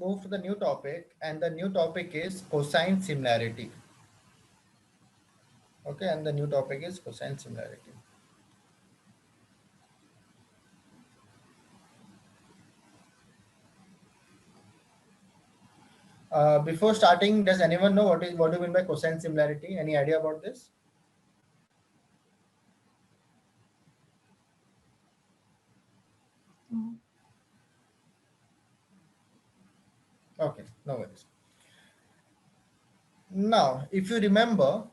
move to the new topic, and the new topic is cosine similarity. Okay, and the new topic is cosine similarity. Before starting, does anyone know what do you mean by cosine similarity? Any idea about this? Mm. Okay, no worries. Now, if you remember,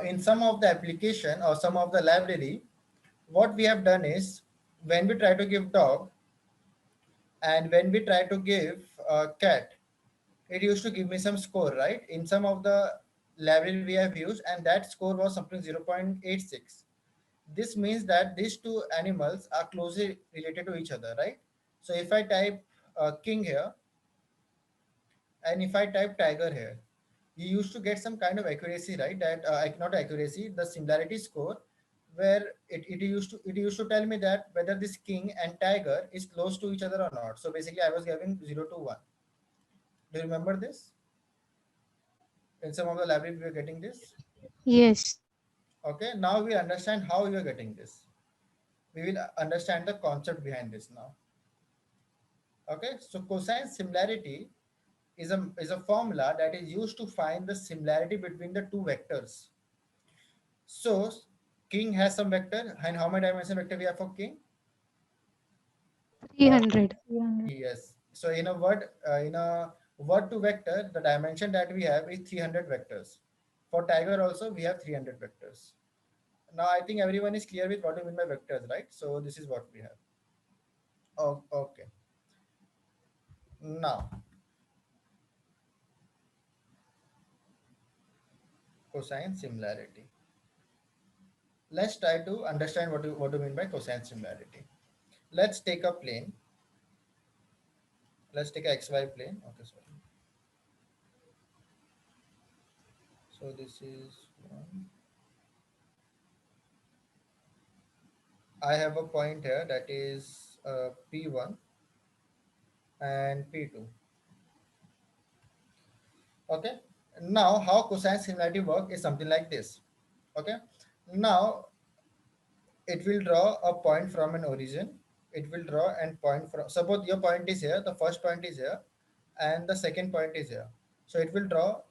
in some of the application or some of the library, what we have done is when we try to give dog and when we try to give cat, it used to give me some score, right? In some of the library we have used, and that score was something 0.86. This means that these two animals are closely related to each other, right? So if I type king here and if I type tiger here, you used to get some kind of accuracy, right? That not accuracy, the similarity score, where it used to tell me that whether this king and tiger is close to each other or not. So basically, I was giving 0 to 1. Do you remember this? In some of the library, we were getting this. Yes. Okay, now we understand how you are getting this. We will understand the concept behind this now. Okay, so cosine similarity is a formula that is used to find the similarity between the two vectors. So king has some vector, and how many dimension vector we have for king? Uh, 300. 300. yes. So in a word to vector, the dimension that we have is 300 vectors. For tiger also we have 300 vectors. Now I think everyone is clear with what we mean by vectors, right? So this is what we have. Oh, okay. Now cosine similarity. Let's try to understand what do you mean by cosine similarity. Let's take a plane. Let's take a xy plane. Okay, sorry. So this is one. I have a point here that is P1 and P2. Okay. Now, how cosine similarity work is something like this. Okay. Now, it will draw a point from an origin. It will draw and point from. Suppose your point is here. The first point is here, and the second point is here. So it will draw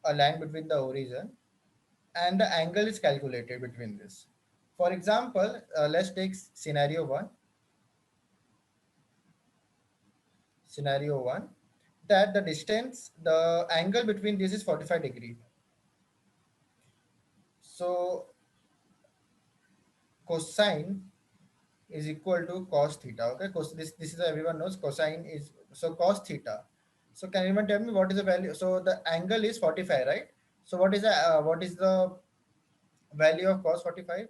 a line between the origin, and the angle is calculated between this. For example, let's take scenario one. Scenario one, that the angle between this is 45 degree. So cosine is equal to cos theta. Okay, this is everyone knows cosine is so cos theta. So can anyone tell me what is the value? So the angle is 45, right? So what is the value of cos 45?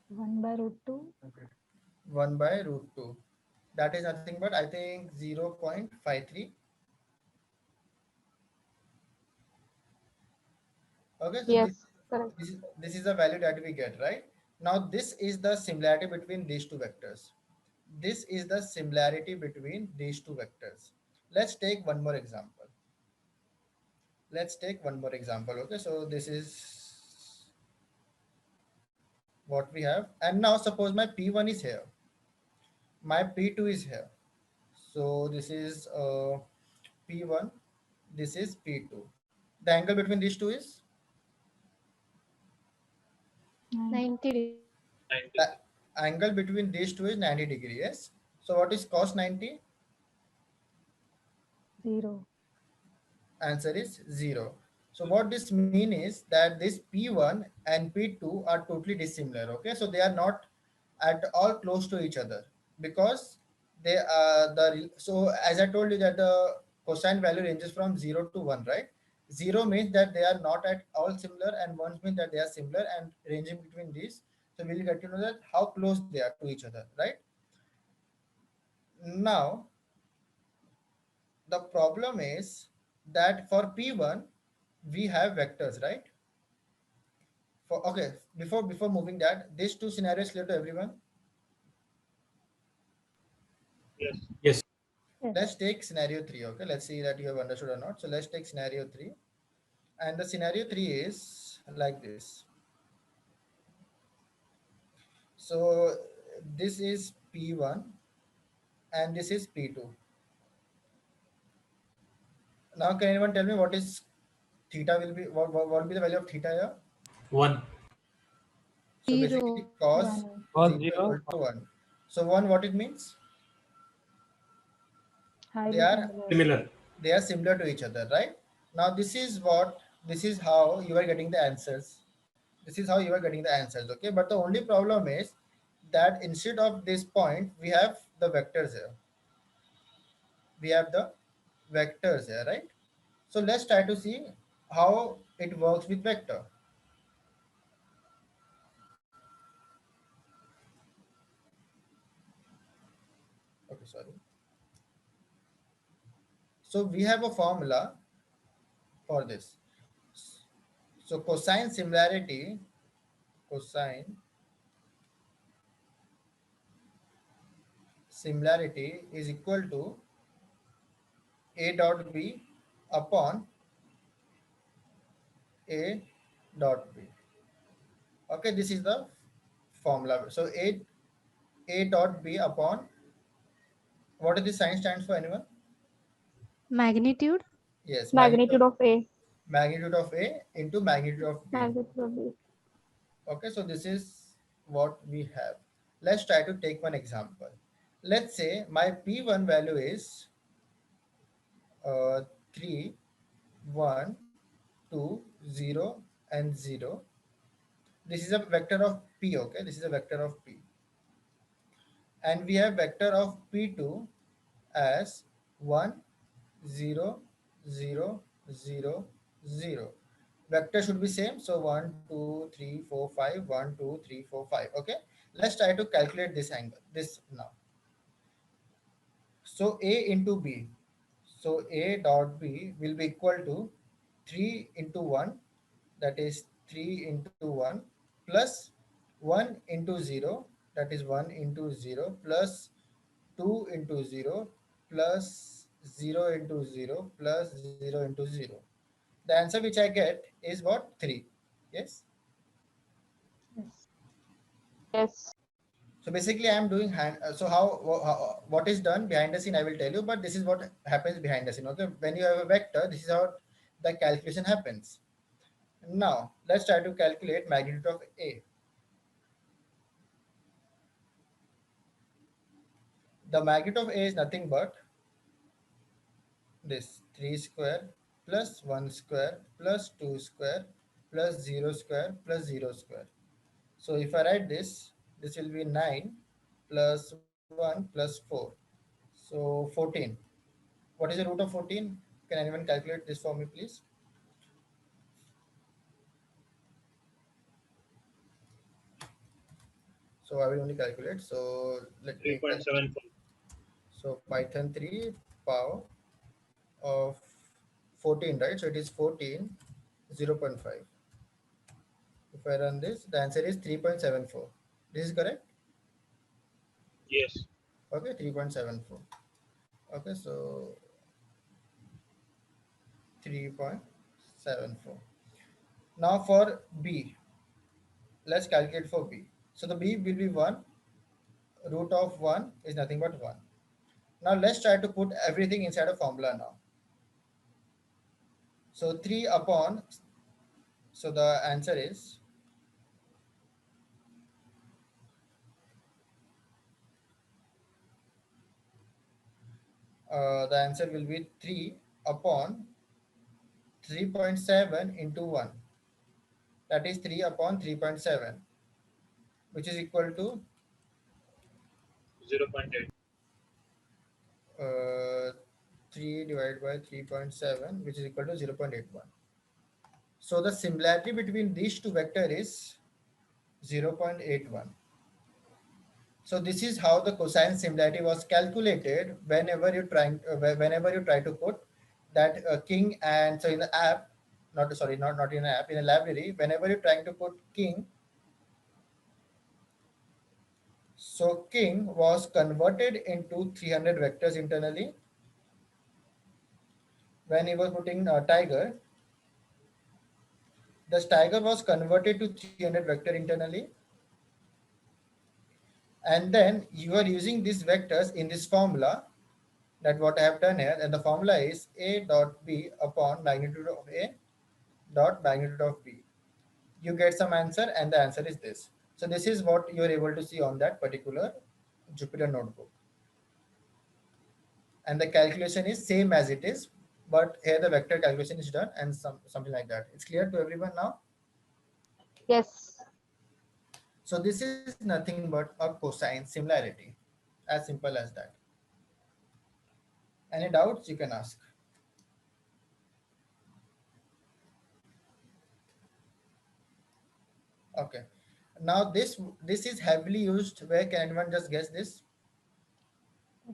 1 by root 2. Okay. 1 by root 2. That is nothing but I think 0.53. Okay, so this, Yes, correct. this, is, this is the value that we get, right? Now, this is the similarity between these two vectors. This is the similarity between these two vectors. Let's take one more example. Let's take one more example. Okay, so this is what we have. And now, suppose my P1 is here, my P2 is here. So, this is P1, this is P2. The angle between these two is 90. 90 degrees. the angle between these two is 90 degree. Yes. So, what is cos 90? 0. Answer is 0. So what this mean is that this P1 and P2 are totally dissimilar. Okay, so they are not at all close to each other because they are so as I told you that the cosine value ranges from 0 to 1, right? 0 means that they are not at all similar and 1 means that they are similar and ranging between these. So we'll get to know that how close they are to each other, right? Now the problem is that for P1 we have vectors, right? For okay, before moving that, these two scenarios clear to everyone. Yes. Yes. Let's take scenario 3. Okay, let's see that you have understood or not. So let's take scenario 3, and the scenario 3 is like this. So this is P1 and this is P2. Now can anyone tell me what is theta will be, what will be the value of theta here? 1. So 0, basically cos 1. Cos 0 0. equal to 1. So 1, what it means? They Highly are similar. Similar. they are similar to each other, right? Now this is how you are getting the answers. This is how you are getting the answers, okay? But the only problem is that instead of this point, we have the vectors here. We have the vectors here, right? So let's try to see how it works with vector. Okay, sorry. So we have a formula for this. So cosine similarity is equal to a dot b upon a dot b. Okay, this is the formula. So a dot b upon, what is the sign stands for anyone? Magnitude? Yes, Magnitude of A. magnitude of a into magnitude of b. Magnitude of B. Okay, so this is what we have. Let's try to take one example. Let's say my p1 value is 3, 1, 2, 0, and 0. This is a vector of p, okay? This is a vector of p. And we have vector of p2 as 1, 0, 0, 0, 0. Vector should be same. So 1, 2, 3, 4, 5, 1, 2, 3, 4, 5. Okay. Let's try to calculate this angle, this now. So A into B. So A dot B will be equal to 3 into 1, that is 3 into 1, plus 1 into 0, that is 1 into 0, plus 2 into 0, plus 0 into 0, plus 0 into 0. The answer which I get is what? 3. Yes. Yes. Yes. So basically, I am doing hand. So what is done behind the scene, I will tell you. But this is what happens behind the scene. Okay, when you have a vector, this is how the calculation happens. Now let's try to calculate magnitude of A. The magnitude of A is nothing but this 3 square plus 1 square plus 2 square plus 0 square plus 0 square. So if I write this will be 9 plus 1 plus 4. So 14. What is the root of 14? Can anyone calculate this for me, please? So I will only calculate. So let me 3.74. so Python 3 power of 14, right? So it is 14, 0.5. If I run this, the answer is 3.74. This is correct? Yes. Okay, 3.74. Okay, so 3.74. Now for B, let's calculate for B. So the B will be 1, root of 1 is nothing but 1. Now let's try to put everything inside a formula now. So 3 upon, so the answer is the answer will be 3 upon 3.7 into 1. That is 3 upon 3.7, which is equal to 0.8. 3 divided by 3.7, which is equal to 0.81. So the similarity between these two vectors is 0.81. So this is how the cosine similarity was calculated whenever you try to put that king, and so in the app, not sorry, not in an app, in a library, whenever you're trying to put king, So king was converted into 300 vectors internally. When he was putting tiger, the tiger was converted to 300 vector internally. And then you are using these vectors in this formula, that what I have done here, and the formula is a dot b upon magnitude of a dot magnitude of b. You get some answer, and the answer is this. So this is what you are able to see on that particular Jupyter notebook. And the calculation is same as it is, but here the vector calculation is done and something like that. It's clear to everyone now? Yes. So this is nothing but a cosine similarity, as simple as that. Any doubts you can ask. Okay. Now this is heavily used. Where can anyone just guess this?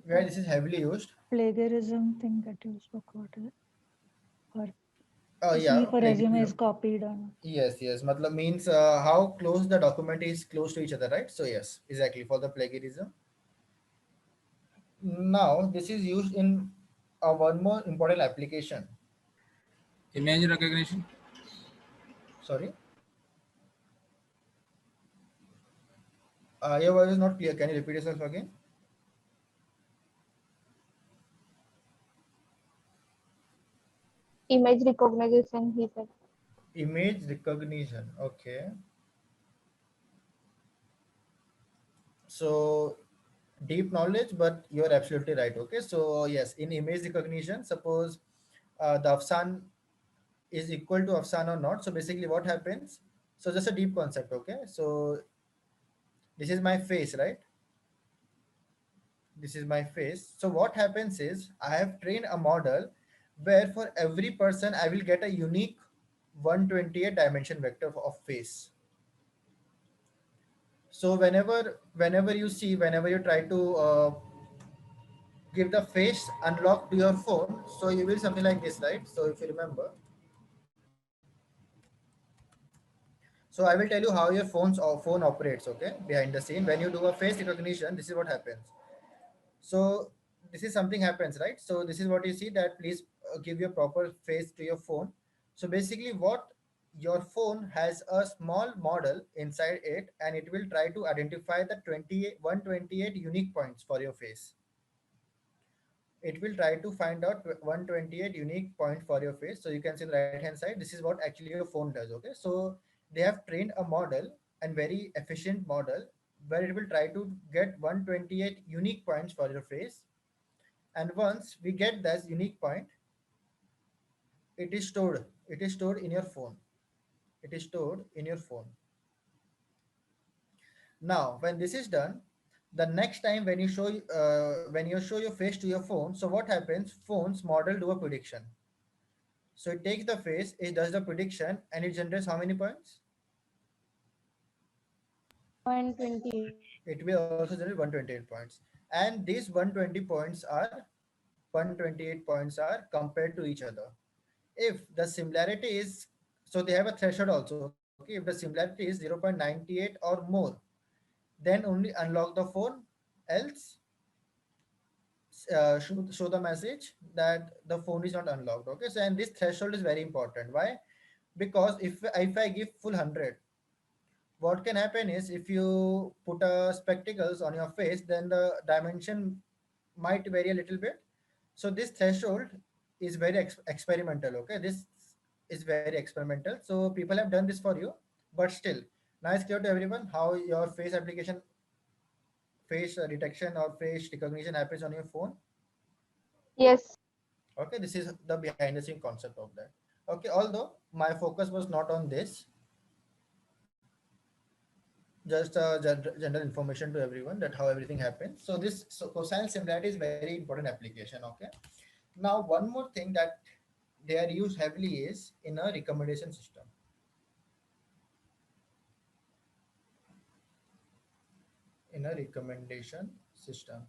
Where this is heavily used? Plagiarism thing that you spoke about, is it? Or Oh to see yeah, if a resume is plagiarism. copied or not. Yes. Matlab means how close the document is close to each other, right? So yes, exactly for the plagiarism. Now this is used in one more important application. Image recognition. Sorry, your voice is not clear. Can you repeat yourself again? Image recognition, he said. Image recognition. Okay. So deep knowledge, but you're absolutely right. Okay. So yes, in image recognition, suppose the Afsan is equal to Afsan or not. So basically, what happens? So just a deep concept. Okay. So this is my face, right? This is my face. So what happens is I have trained a model where for every person I will get a unique 128 dimension vector of face. So whenever you see, whenever you try to give the face unlock to your phone, so you will something like this, right? So if you remember, so I will tell you how your phone operates, okay, behind the scene. When you do a face recognition, this is what happens. So this is something happens, right? So this is what you see, that please give your proper face to your phone. So basically what your phone has a small model inside it, and it will try to identify the 128 unique points for your face. It will try to find out 128 unique point for your face. So you can see the right hand side, this is what actually your phone does. Okay, so they have trained a model, and very efficient model, where it will try to get 128 unique points for your face. And once we get that unique point, it is stored in your phone. It is stored in your phone. Now when this is done, the next time when you show your face to your phone, so what happens, phone's model do a prediction. So it takes the face, it does the prediction, and it generates how many points? 128. It will also generate 128 points. And these 128 points are compared to each other. If the similarity is, so they have a threshold also. Okay, if the similarity is 0.98 or more, then only unlock the phone. Else, show the message that the phone is not unlocked. Okay, so and this threshold is very important. Why? Because if I give full 100, what can happen is, if you put spectacles on your face, then the dimension might vary a little bit. So this threshold is very experimental. Okay, this is very experimental, so people have done this for you. But still, now it's clear to everyone how your face application, face detection or face recognition happens on your phone. Yes. Okay, this is the behind the scene concept of that. Okay, although my focus was not on this, just general information to everyone that how everything happens. So this, so cosine similarity is very important application. Okay, now one more thing that they are used heavily is in a recommendation system. In a recommendation system.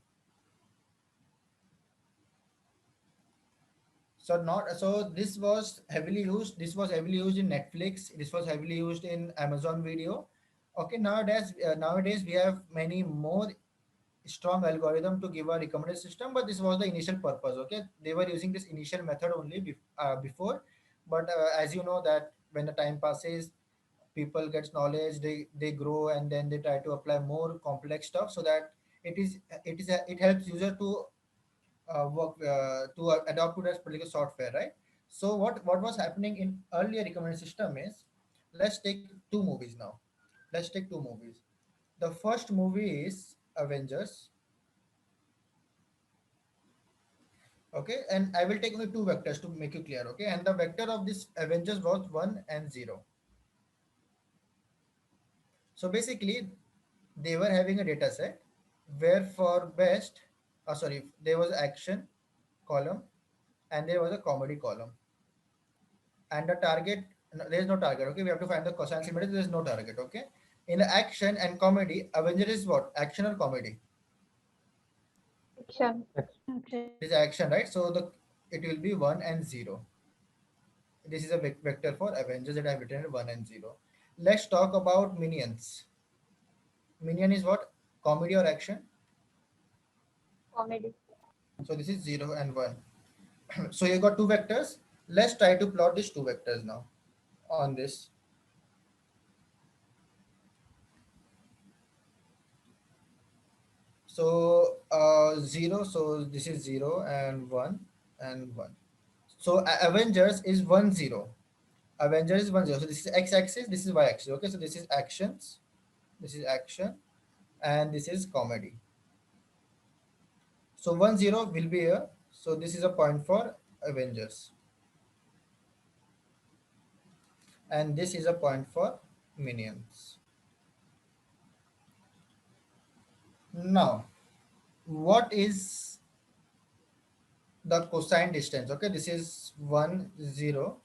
So not, so this was heavily used. This was heavily used in Netflix. This was heavily used in Amazon Video. Okay, nowadays we have many more strong algorithm to give a recommended system, but this was the initial purpose. Okay, they were using this initial method only before, but as you know that when the time passes, people gets knowledge, they grow, and then they try to apply more complex stuff, so that it helps user to work to adopt to that particular software, right? So what was happening in earlier recommended system is, let's take two movies now. Let's take two movies. The first movie is Avengers. Okay, and I will take only two vectors to make you clear. Okay, and the vector of this Avengers was 1 and 0. So basically, they were having a data set where for best, sorry, there was action column and there was a comedy column. And the target, no, there is no target. Okay, we have to find the cosine symmetry. There is no target. Okay, in the action and comedy, Avenger is what? Action or comedy? Action. Okay. It is action, right? So it will be 1 and 0. This is a vector for Avengers that I have written 1 and 0. Let's talk about minions. Minion is what? Comedy or action? Comedy. So this is 0 and 1. So you got two vectors. Let's try to plot these two vectors now on this. So 0, so this is 0 and 1 and 1. So Avengers is 1 0. Avengers is 1 0. So this is x-axis, this is y-axis. Okay, so this is actions, this is action, and this is comedy. So 1 0 will be here. So this is a point for Avengers. And this is a point for minions. Now, what is the cosine distance? Okay, this is 1 0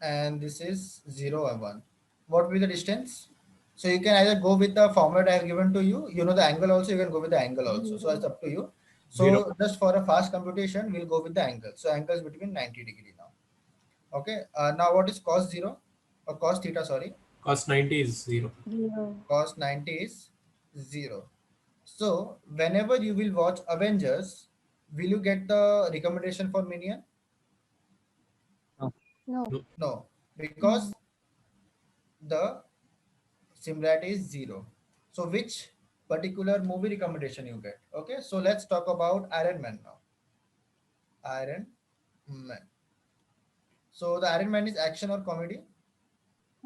and this is 0 and 1. What will be the distance? So you can either go with the formula I have given to you. You know the angle also, you can go with the angle also. So it's up to you. So Zero. just for a fast computation, we'll go with the angle. So angle is between 90 degree now. Okay. Now what is cos 0 or cos theta? Sorry, Cos 90 is 0. 0. cos 90 is 0. So whenever you will watch Avengers, will you get the recommendation for minion? No. No, because the similarity is 0. So which particular movie recommendation you get? Okay, so let's talk about Iron Man now. Iron Man. So the Iron Man is action or comedy?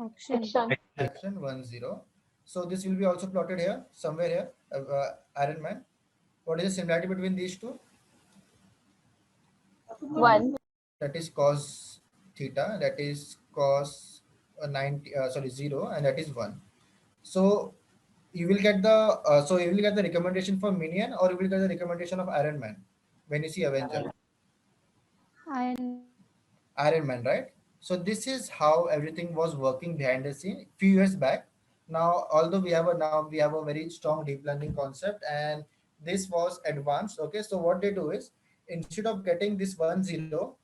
Action. Action. Action 1 0. So this will be also plotted here, somewhere here. Iron Man. What is the similarity between these two? 1. That is cos theta. That is cos 90. Sorry, 0, and that is 1. So you will get the recommendation for minion, or you will get the recommendation of Iron Man when you see Avenger. Iron Man, right? So this is how everything was working behind the scene few years back. Now, although we have a very strong deep learning concept, and this was advanced. Okay, so what they do is, instead of getting this 1 0,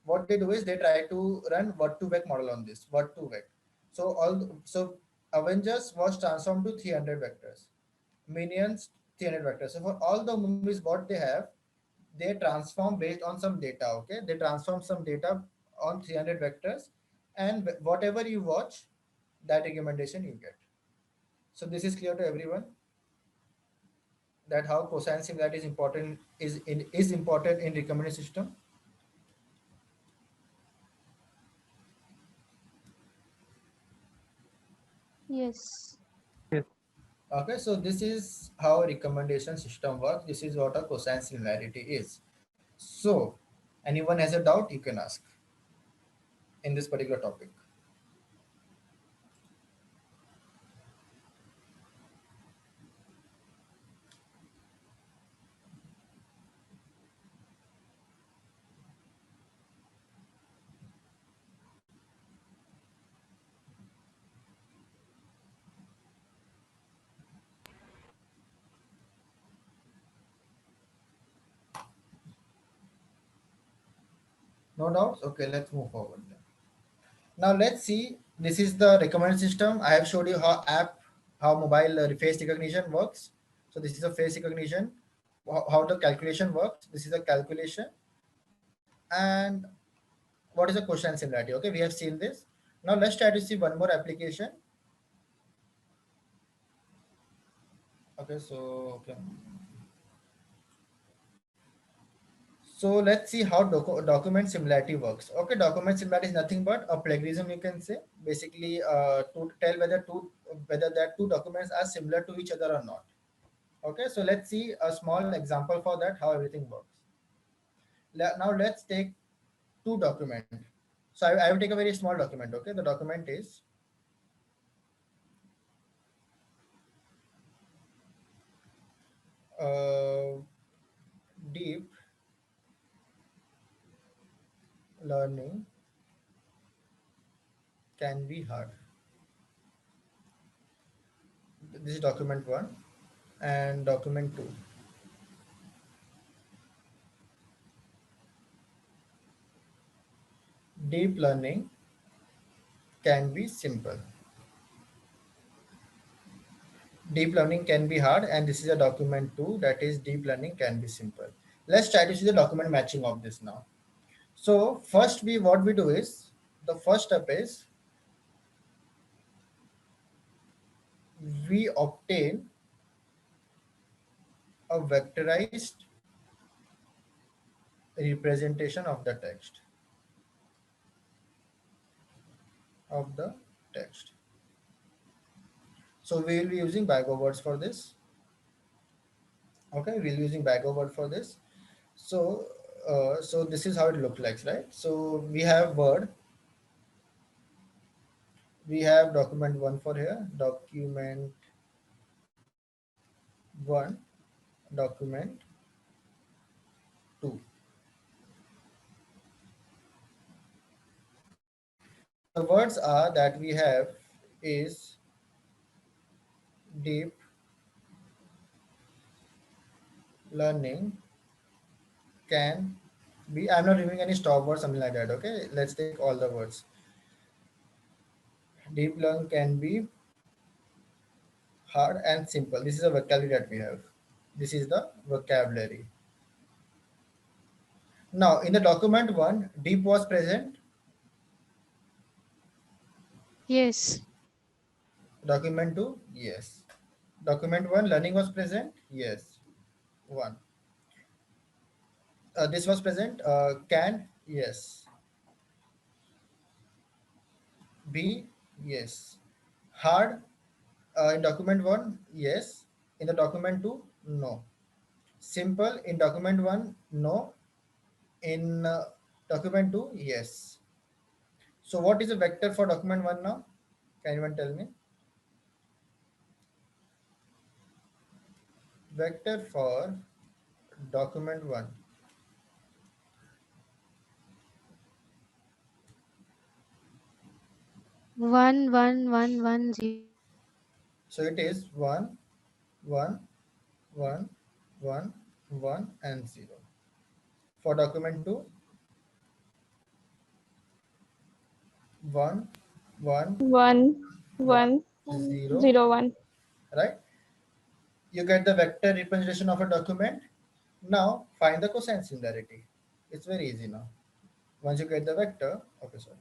what they do is they try to run word2vec model on this word2vec. So Avengers was transformed to 300 vectors, minions 300 vectors. So for all the movies what they have, they transform based on some data. Okay, they transform some data on 300 vectors, and whatever you watch, that recommendation you get. So this is clear to everyone, that how cosine similarity is important in recommended system. Yes. Okay, so this is how recommendation system works. This is what a cosine similarity is. So anyone has a doubt, you can ask in this particular topic. No doubts? Okay, let's move forward then. Now let's see, this is the recommended system. I have showed you how mobile face recognition works. So this is a face recognition. How the calculation works. This is a calculation. And what is the quotient similarity? Okay, we have seen this. Now let's try to see one more application. Okay, okay. So let's see how document similarity works. Okay, document similarity is nothing but a plagiarism, you can say, basically to tell whether that two documents are similar to each other or not. Okay, so let's see a small example for that, how everything works. Now let's take two documents. So I will take a very small document. Okay, the document is deep learning can be hard. This is document 1 and document 2. Deep learning can be simple. Deep learning can be hard, and this is a document 2, that is deep learning can be simple. Let's try to see the document matching of this now. So first what we do is, the first step is we obtain a vectorized representation of the text. So we will be using bag of words for this. Okay, we'll be using bag of word for this. So so this is how it looks like, right? So we have word, we have document 1 for here, document 1, document 2. The words are that we have is deep learning can be, I'm not removing any stop word, something like that. Okay, let's take all the words. Deep learn can be hard and simple. This is a vocabulary that we have. This is the vocabulary. Now in the document 1, deep was present. Yes. Document 2, yes. Document 1, learning was present, yes. 1. This was present, can, yes. B, yes. Hard, in document 1, yes. In the document 2, no. Simple, in document 1, no. In document 2, yes. So what is the vector for document 1 now? Can anyone tell me? Vector for document 1. 1 1 1 1 0. So it is 1 1 1 1 1 and 0. For document 2, 1 1 1 1 1 0, 0 1. right? You get the vector representation of a document. Now find the cosine similarity. It's very easy now. Once you get the vector, okay, sorry.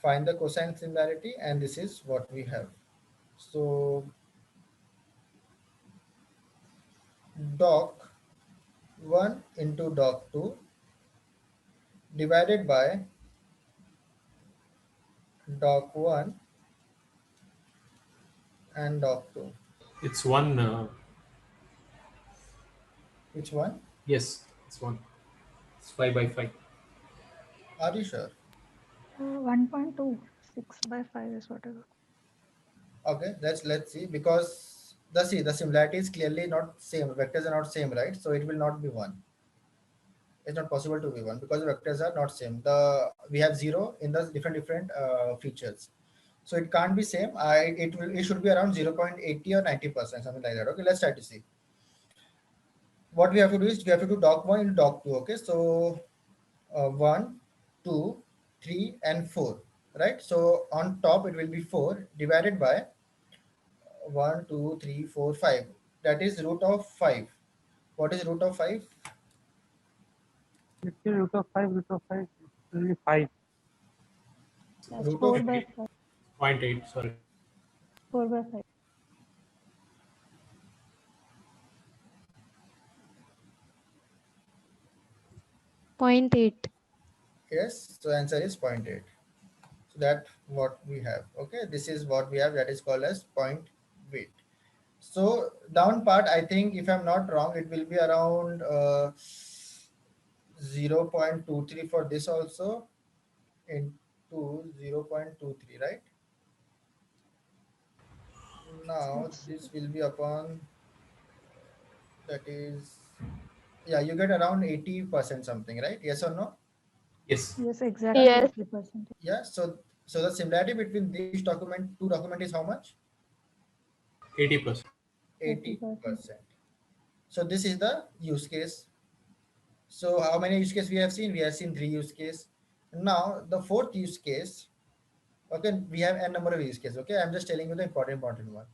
Find the cosine similarity, and this is what we have. So doc 1 into doc 2 divided by doc 1 and doc 2. It's one. Which one? Yes, it's one. It's 5 by 5. Are you sure? 1.2 6/5 is what I got. Okay, let's see, because the similarity is clearly not same. Vectors are not same, right? So it will not be 1. It's not possible to be 1 because the vectors are not same. We have 0 in the different features, so it can't be same. It should be around 0.80 or 90%, something like that. Okay, let's try to see. What we have to do is we have to do doc 1 into doc 2. Okay, so 1 2 3 and 4, right? So on top it will be 4 divided by 1, 2, 3, 4, 5. That is root of 5. What is root of 5? Let's say root of 5 will be 5. That's Root 4 of by 5. 0.8, sorry. 4 by 5. Point 8. yes. So answer is 0.8. So that what we have. Okay, this is what we have. That is called as point weight. So down part, I think if I'm not wrong, it will be around 0.23 for this also into 0.23, right? Now this will be upon, that is, yeah, you get around 80% something, right? Yes or no? Yes. Yes, exactly Yes. 80%. Yeah. So the similarity between these two document is how much? 80%. 80%. 80%. So this is the use case. So how many use case we have seen? We have seen 3 use case. Now the fourth use case. Okay, we have n number of use case. Okay, I'm just telling you the important one.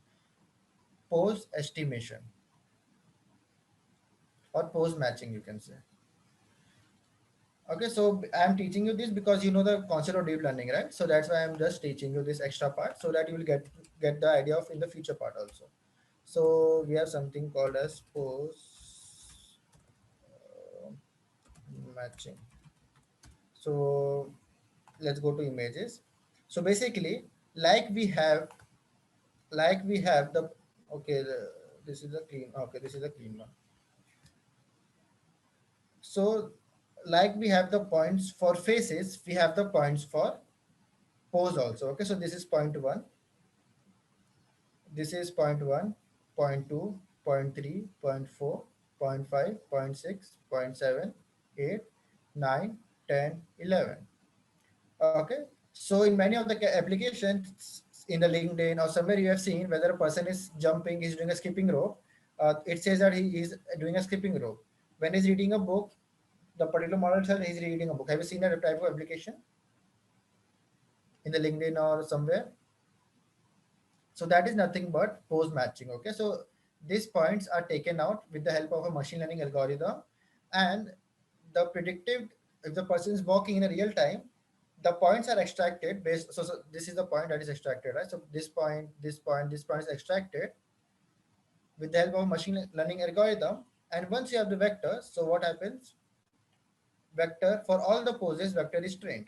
Pose estimation or pose matching, you can say. Okay, so I'm teaching you this because you know the concept of deep learning, right? So that's why I'm just teaching you this extra part so that you will get the idea of in the future part also. So we have something called as pose matching. So let's go to images. So basically, like we have the, okay, this is the clean, okay, this is the clean one. So like we have the points for faces, we have the points for pose also. Okay, so this is point 1, this is point 1, point 2, point 3, point 4, point 5, point 6, point 7, 8, 9, 10, 11. Okay, so in many of the applications in the LinkedIn or somewhere you have seen whether a person is jumping, he's doing a skipping rope. It says that he is doing a skipping rope. When he's reading a book, the particular model says he's reading a book. Have you seen that type of application in the LinkedIn or somewhere? So that is nothing but pose matching. Okay, so these points are taken out with the help of a machine learning algorithm, and the predictive, if the person is walking in a real time, the points are extracted based. So this is the point that is extracted, right? So this point, this point, this point is extracted with the help of machine learning algorithm. And once you have the vector, so what happens? Vector for all the poses, vector is trained.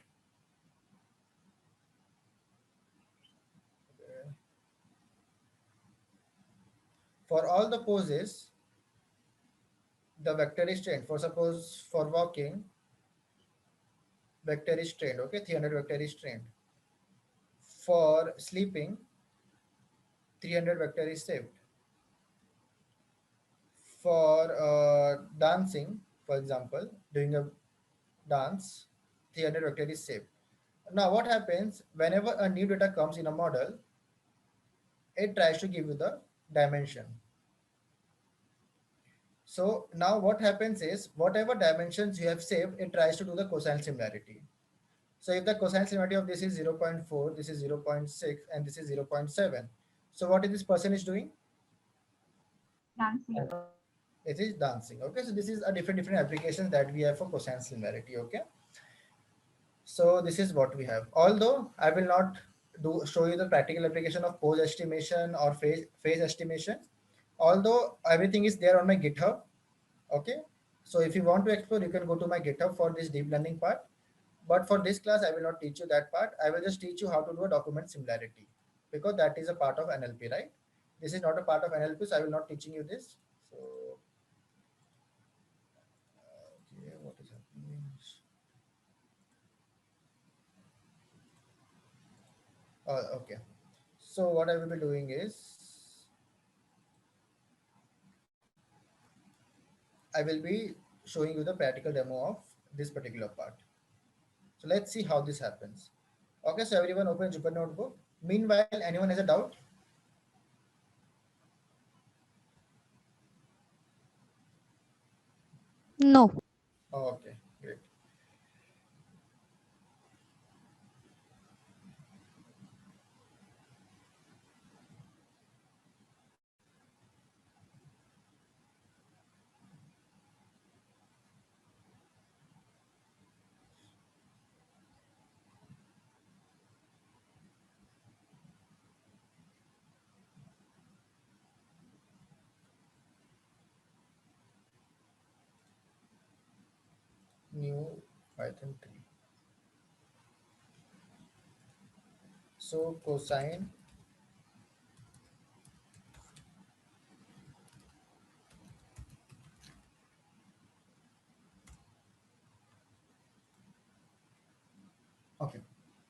For all the poses, the vector is trained. For suppose for walking, vector is trained. Okay, 300 vector is trained. For sleeping, 300 vector is saved. For dancing, for example, doing a dance, 300 vector is saved. Now what happens whenever a new data comes in a model, it tries to give you the dimension. So now what happens is whatever dimensions you have saved, it tries to do the cosine similarity. So if the cosine similarity of this is 0.4, this is 0.6, and this is 0.7. So what is this person is doing? Dancing. It is dancing. Okay, so this is a different applications that we have for cosine similarity. Okay, so this is what we have. Although I will not show you the practical application of pose estimation or phase estimation, although everything is there on my GitHub. Okay, so if you want to explore, you can go to my GitHub for this deep learning part. But for this class, I will not teach you that part. I will just teach you how to do a document similarity, because that is a part of NLP, right? This is not a part of NLP, so I will not teaching you this. So, okay, what is happening? Okay. So what I will be doing is I will be showing you the practical demo of this particular part. So let's see how this happens. Okay, so everyone open Jupyter Notebook. Meanwhile, anyone has a doubt? No. Okay, great. Python 3. So cosine okay.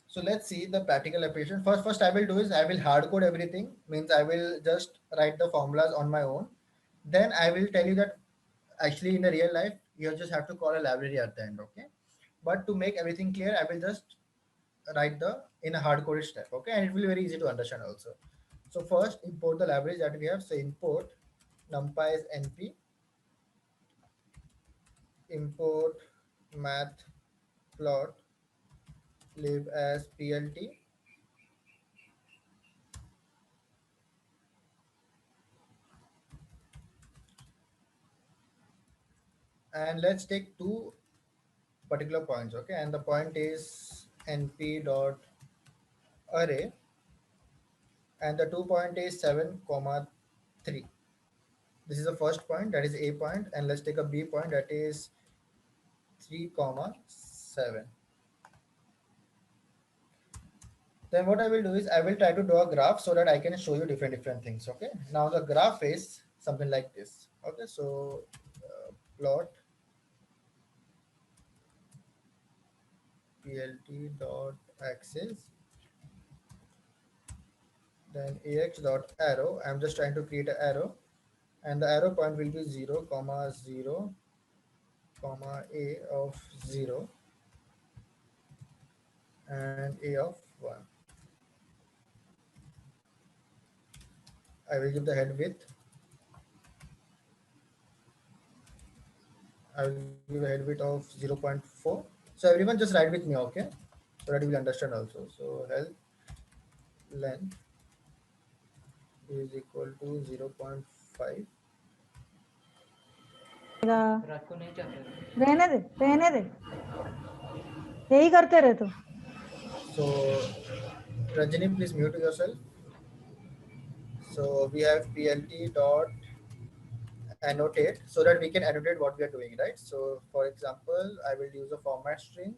So let's see the practical application. First I will do is I will hard code everything. Means I will just write the formulas on my own. Then I will tell you that actually in the real life you just have to call a library at the end. Okay. But to make everything clear, I will just write the in a hard coded step. Okay, and it will be very easy to understand also. So first import the libraries that we have. So import numpy is np, import matplotlib as plt, and let's take two particular points. Okay, and the point is np dot array, and the 2 point is 7 comma 3. This is the first point, that is a point, and let's take a b point, that is 3 comma 7. Then what I will do is I will try to draw a graph so that I can show you different things. Okay, now the graph is something like this. Okay, so plot plt dot axis, then ax dot arrow. I'm just trying to create an arrow, and the arrow point will be 0 comma 0 comma a of 0 and a of 1. I will give the head width. I will give a head width of 0.4. So everyone just write with me, okay? So that you will understand also. So health length is equal to 0.5. रहने दे यही करते रहे तो So Rajini, please mute yourself. So we have plt dot annotate so that we can annotate what we are doing, right? So for example, I will use a format string,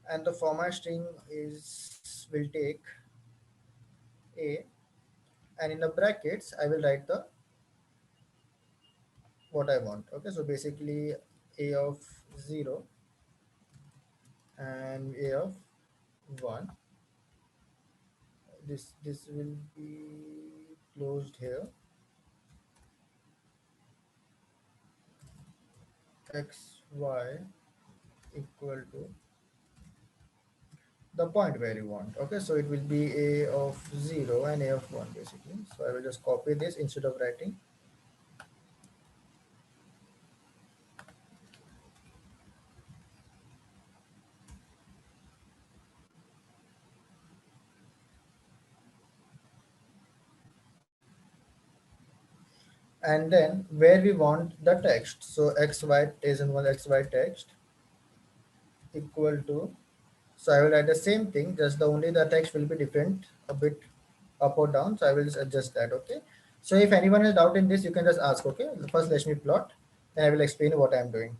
and the format string is will take a, and in the brackets I will write the what I want. Okay, so basically a of 0 and a of 1. This will be closed here. X y equal to the point where you want. Okay, so it will be a of 0 and a of 1 basically. So I will just copy this instead of writing. And then where we want the text, so xy is in one xy text equal to, so I will write the same thing, just the only the text will be different a bit up or down. So I will just adjust that. Okay, so if anyone has doubt in this, you can just ask. Okay, first let me plot, then I will explain what I am doing.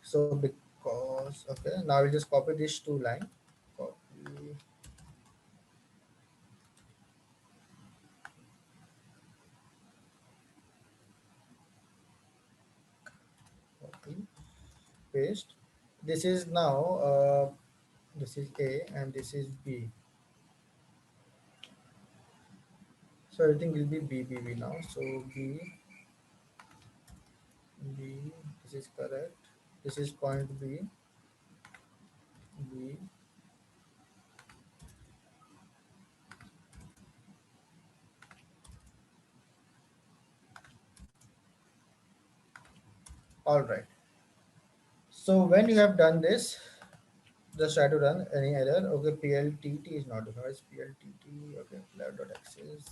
So because okay, now I will just copy these two lines, copy, copy, paste. This is now this is a and this is b. So everything will be B now. So B, this is correct. This is point B, B. All right. So when you have done this, just try to run any error. Okay, PLTT is not defined. It's PLTT. Okay, lab.access.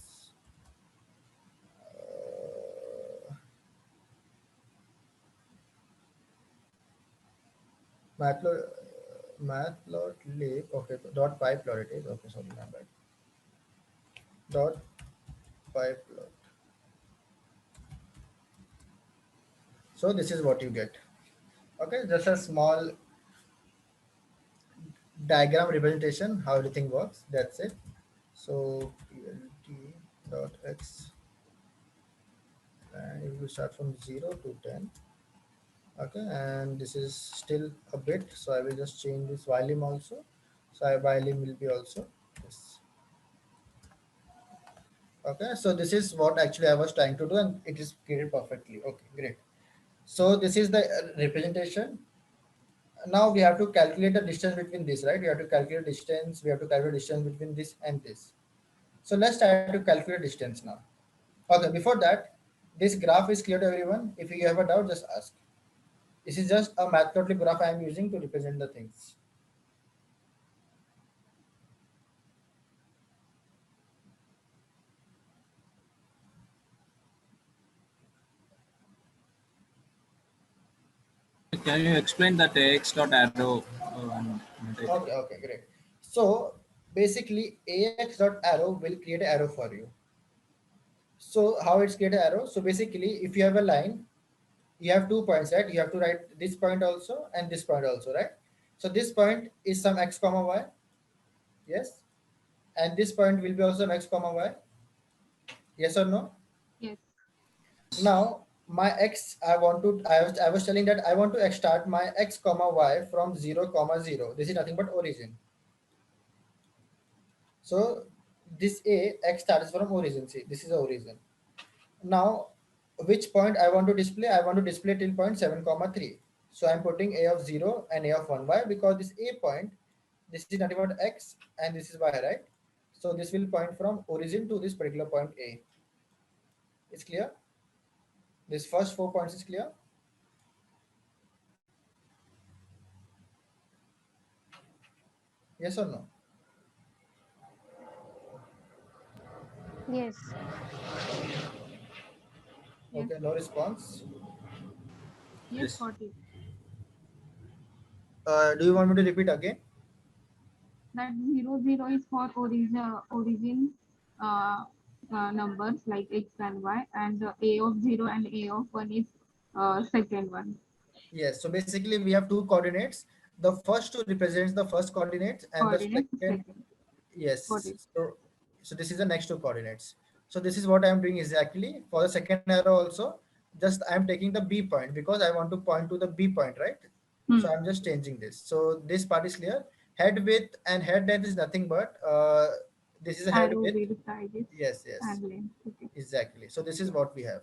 Matplotlib. Okay, dot pyplot it is. Okay, sorry, my bad. Dot pyplot. So this is what you get. Okay, just a small diagram representation how everything works. That's it. So plt dot x, and it will start from 0 to 10. Okay, and this is still a bit, so I will just change this volume also. So volume will be also this. Okay, so this is what actually I was trying to do, and it is created perfectly. Okay, great. So this is the representation. Now we have to calculate the distance between this, right? We have to calculate distance. We have to calculate distance between this and this. So let's try to calculate distance now. Okay, before that, this graph is clear to everyone. If you have a doubt, just ask. This is just a matplotlib graph I am using to represent the things. Can you explain that AX dot arrow? Okay, okay, great. So basically, AX dot arrow will create an arrow for you. So how it's create an arrow? So basically, if you have a line, you have 2 points, right? You have to write this point also and this point also, right? So this point is some x comma y, yes, and this point will be also some x comma y, yes or no? Yes. Now my x, I was telling that I want to start my x comma y from 0 comma 0. This is nothing but origin. So this a x starts from origin. See, this is the origin. Now which point I want to display? I want to display till point 7 comma 3. So I'm putting a of 0 and a of 1. Why? Because this a point, this is nothing but x and this is y, right? So this will point from origin to this particular point a. It's clear? This first 4 points is clear? Yes or no? Yes. Yes. Okay, no response. Yes, got it. Do you want me to repeat again? That 0, 0 is for origin numbers like x and y, and a of 0 and a of 1 is second one. Yes. So basically, we have two coordinates. The first two represents the first coordinates, and the Coordinate second, second. Got yes. it. So this is the next two coordinates. So this is what I am doing exactly for the second arrow also. Just I am taking the B point because I want to point to the B point, right? Hmm. So I'm just changing this. So this part is clear. Head width and head length is nothing but this is a head Arrow width. width, sizes, Yes, yes, and length. Okay. exactly. So this is what we have.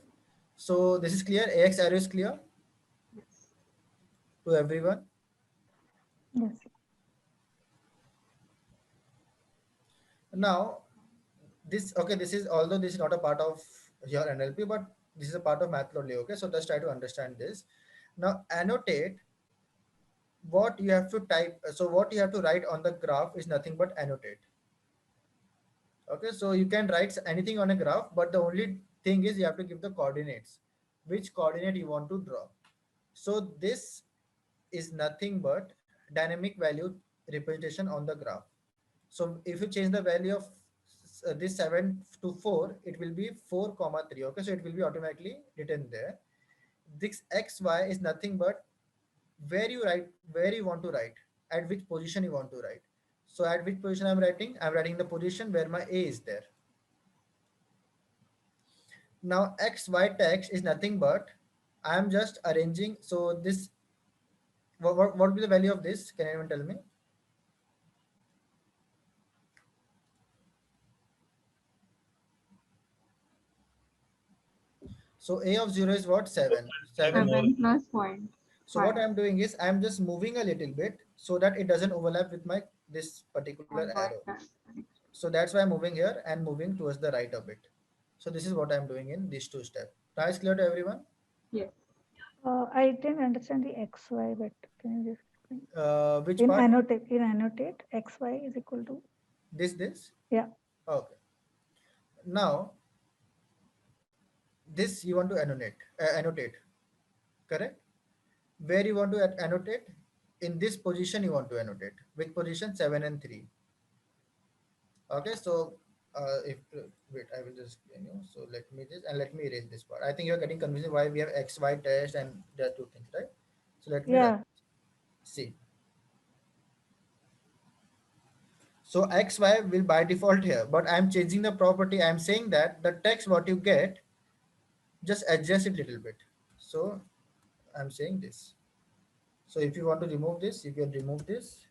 So this is clear. AX arrow is clear Yes. to everyone. Yes. Now this, okay, this is, although this is not a part of your NLP, but this is a part of Mathlotly. Okay, so just try to understand this. Now annotate what you have to type. So what you have to write on the graph is nothing but annotate. Okay, so you can write anything on a graph, but the only thing is you have to give the coordinates, which coordinate you want to draw. So this is nothing but dynamic value representation on the graph. So if you change the value of this 7 to 4, it will be 4 comma 3. Okay, so it will be automatically written there. This xy is nothing but where you write, where you want to write, at which position you want to write. So at which position I'm writing the position where my a is there. Now xy text is nothing but I am just arranging. So this, what would be the value of this? Can anyone tell me? So a of 0 is what? 7. 7. 7 plus point. So what 5. I'm doing is I'm just moving a little bit so that it doesn't overlap with my this I particular got arrow. that. So that's why I'm moving here and moving towards the right a bit. So this is what I'm doing in these two steps. Now it's clear to everyone? Yes. I didn't understand the XY, but can you just explain? Which In part? annotate, XY is equal to, This? yeah. Okay. Now this you want to annotate, correct? Where you want to annotate? In this position you want to annotate. Which position? 7 and 3. Okay, so if wait, I will just explain you. So let me erase this part. I think you're getting confused why we have XY test and there are two things, right? So let me Yeah. run. See. So XY will by default here, but I'm changing the property. I'm saying that the text what you get, just adjust it a little bit. So I'm saying this. So if you want to remove this, you can remove this,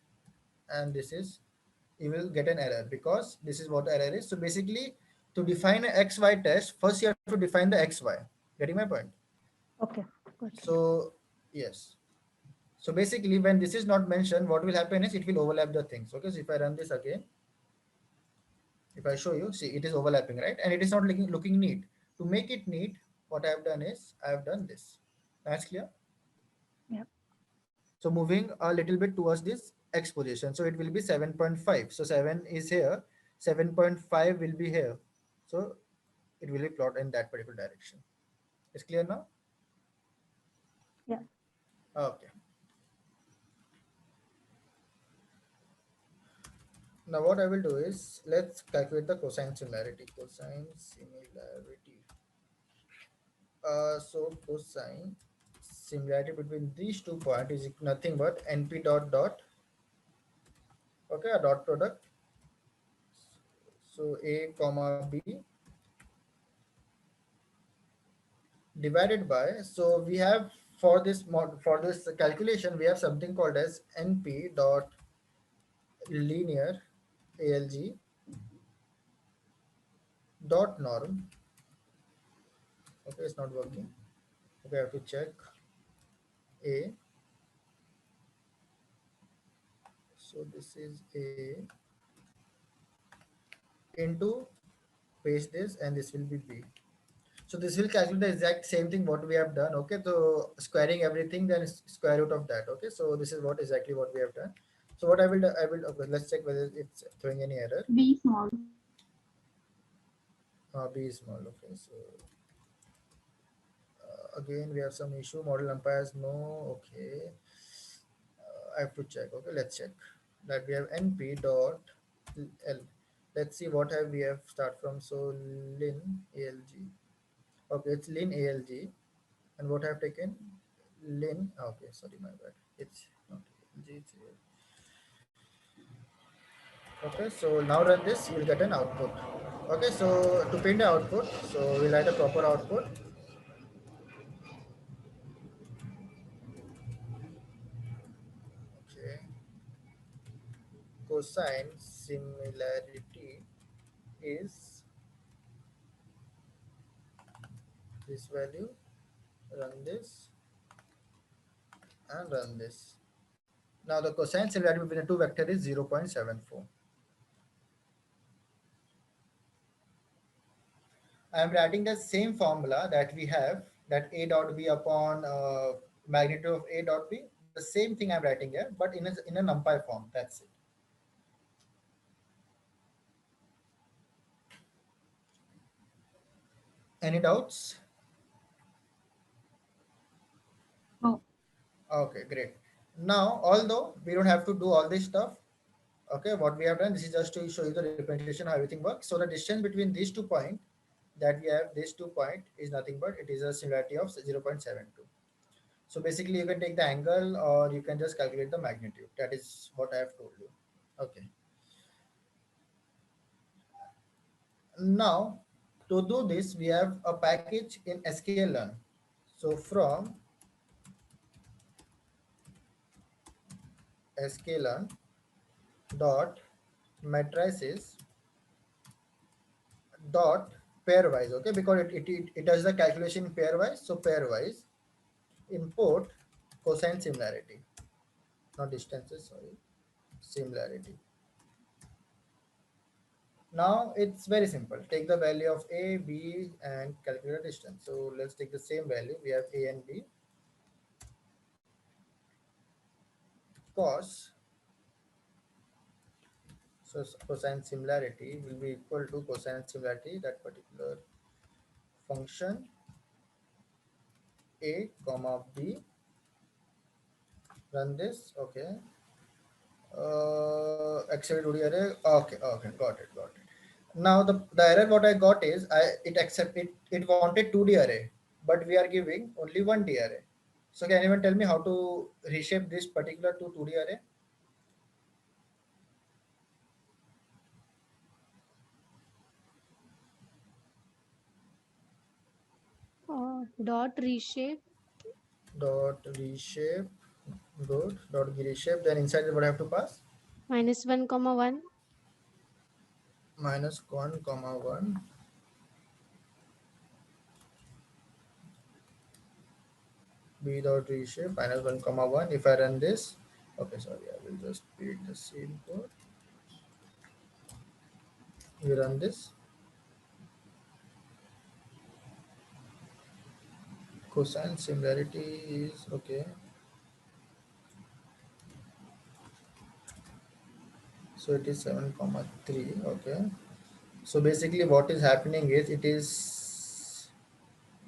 and this is, you will get an error because this is what the error is. So basically, to define a XY test, first you have to define the XY. Getting my point? Okay. Got it. So yes. So basically, when this is not mentioned, what will happen is it will overlap the things. Okay. So if I run this again, if I show you, see it is overlapping, right? And it is not looking neat. To make it neat, what I have done is I have done this. That's clear. Yeah. So moving a little bit towards this X position. So it will be 7.5. So 7 is here. 7.5 will be here. So it will be plotted in that particular direction. It's clear now? Yeah. Okay. Now what I will do is, let's calculate the cosine similarity. Cosine similarity. So cosine similarity between these 2 points is nothing but np dot dot, okay, a dot product. So a comma b divided by, so we have for this for this calculation we have something called as np dot linear alg dot norm. Okay, it's not working. Okay, I have to check. A, so this is a into, paste this, and this will be b. So this will calculate the exact same thing what we have done. Okay, so squaring everything, then square root of that. Okay, so this is what exactly what we have done. So what I will do, okay, let's check whether it's throwing any error. B small. B is small. Okay, so again we have some issue. Model umpires no. Okay, I have to check. Okay, let's check that we have np dot l. Let's see what have we have start from. So lin alg. Okay, it's lin alg, and what I have taken lin. Okay, sorry, my bad. It's not alg. It's ALG. Okay, so now run this. You will get an output. Okay, so to print the output, so we'll write a proper output. Okay, cosine similarity is this value. Run this and run this. Now the cosine similarity between the two vectors is 0.74. I am writing the same formula that we have, that a dot b upon magnitude of a dot b. The same thing I'm writing here, but in a numpy form. That's it. Any doubts? No. Okay, great. Now, although we don't have to do all this stuff, okay, what we have done, this is just to show you the representation how everything works. So the distance between these 2 points that we have, these 2 points is nothing but it is a similarity of 0.72. So basically you can take the angle or you can just calculate the magnitude. That is what I have told you. Okay. Now to do this, we have a package in sklearn. So from sklearn dot matrices dot pairwise, okay, because it does the calculation pairwise. So pairwise import cosine similarity, not distances, sorry, similarity. Now it's very simple. Take the value of a, b, and calculate the distance. So let's take the same value. We have a and b. Cos, so cosine similarity will be equal to cosine similarity, that particular function a comma b. Run this. Okay. Accept array. Okay, okay, got it. Now the error what I got is it wanted 2D array, but we are giving only 1D array. So can anyone tell me how to reshape this particular 2D array? Dot reshape. Dot reshape. Good. Dot reshape. Then inside what I have to pass? -1, 1. -1, 1. B dot reshape -1, 1. If I run this, okay, sorry, I will just read the same code. We run this. Cosine similarity is okay. So it is 7,3. Okay. So basically, what is happening is it is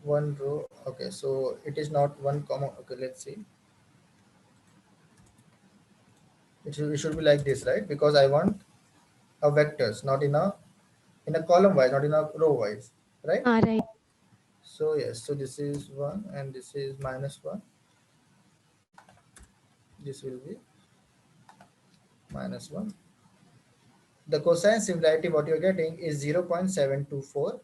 one row. Okay, so it is not 1 comma. Okay, let's see. It should be like this, right? Because I want a vectors, not in a column wise, not in a row wise, right? Right. So yes, so this is 1 and this is -1. This will be -1. The cosine similarity what you're getting is 0.724,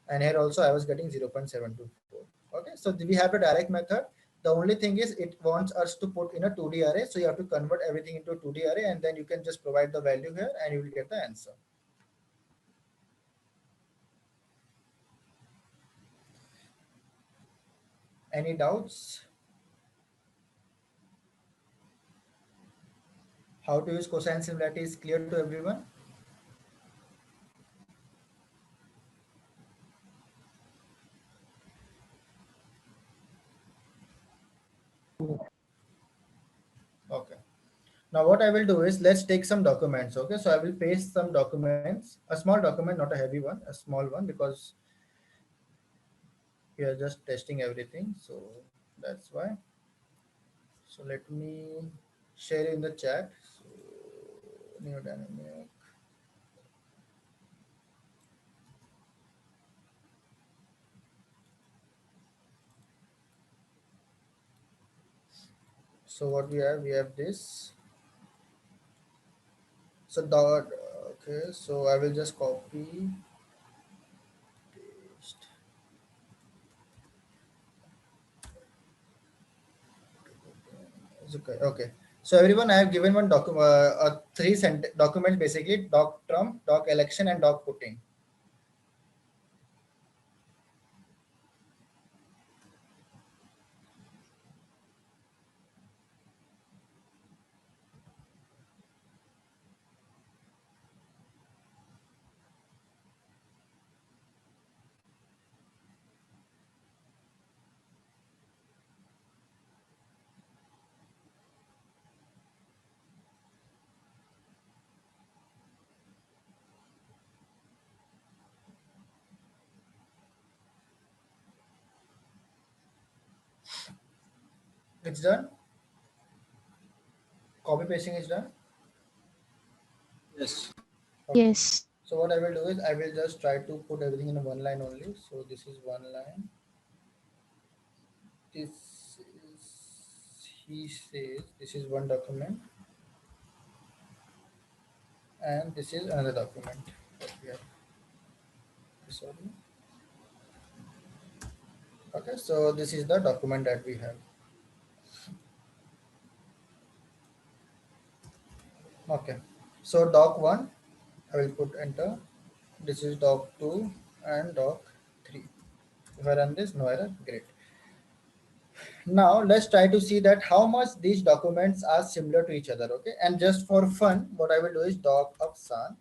and here also I was getting 0.724. Okay, so we have a direct method. The only thing is it wants us to put in a 2D array, so you have to convert everything into a 2D array, and then you can just provide the value here and you will get the answer. Any doubts? How to use cosine similarity is clear to everyone? Okay. Now what I will do is let's take some documents. Okay, so I will paste some documents, a small document, not a heavy one, a small one, because we are just testing everything. So that's why. So let me share in the chat. So new dynamic. So what we have this. So dot, okay, so I will just copy, paste. It's okay. Okay. So everyone, I have given one document, three documents basically: doc Trump, doc election, and doc putting. It's done. Copy pasting is done. Yes. Okay. Yes. So what I will do is I will just try to put everything in one line only. So this is one line. This is, he says, this is one document, and this is another document. Okay. Sorry. Okay, so this is the document that we have. Okay, so doc 1, I will put enter. This is doc 2 and doc 3. If I run this, no error, great. Now let's try to see that how much these documents are similar to each other. Okay, and just for fun, what I will do is doc Afsan,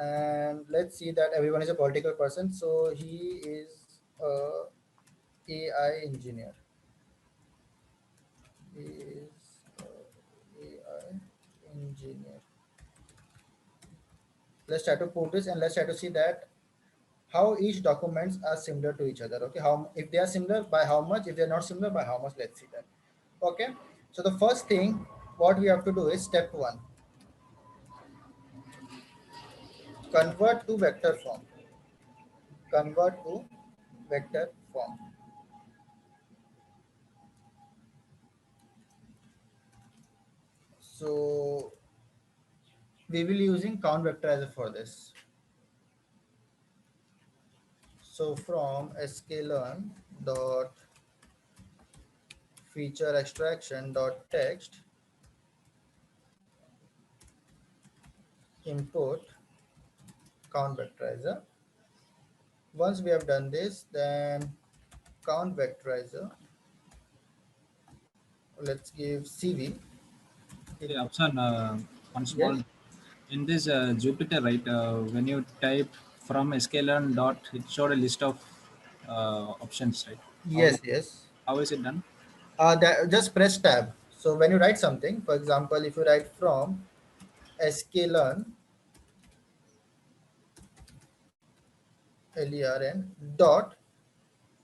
and let's see that everyone is a political person. So he is a AI engineer. He is a AI engineer. Let's try to put this and let's try to see that how each documents are similar to each other. Okay, how if they are similar, by how much, if they're not similar, by how much. Let's see that. Okay, so the first thing what we have to do is step 1, convert to vector form. Convert to vector form. So we will using count vectorizer for this. So from sklearn dot feature extraction dot text import count vectorizer. Once we have done this, then count vectorizer, let's give CV. Hey, Afsan, one small. Yes. In this Jupyter, right? When you type from sklearn dot, it showed a list of options, right? Yes, yes. How is it done? That, just press tab. So when you write something, for example, if you write from sklearn LERN dot,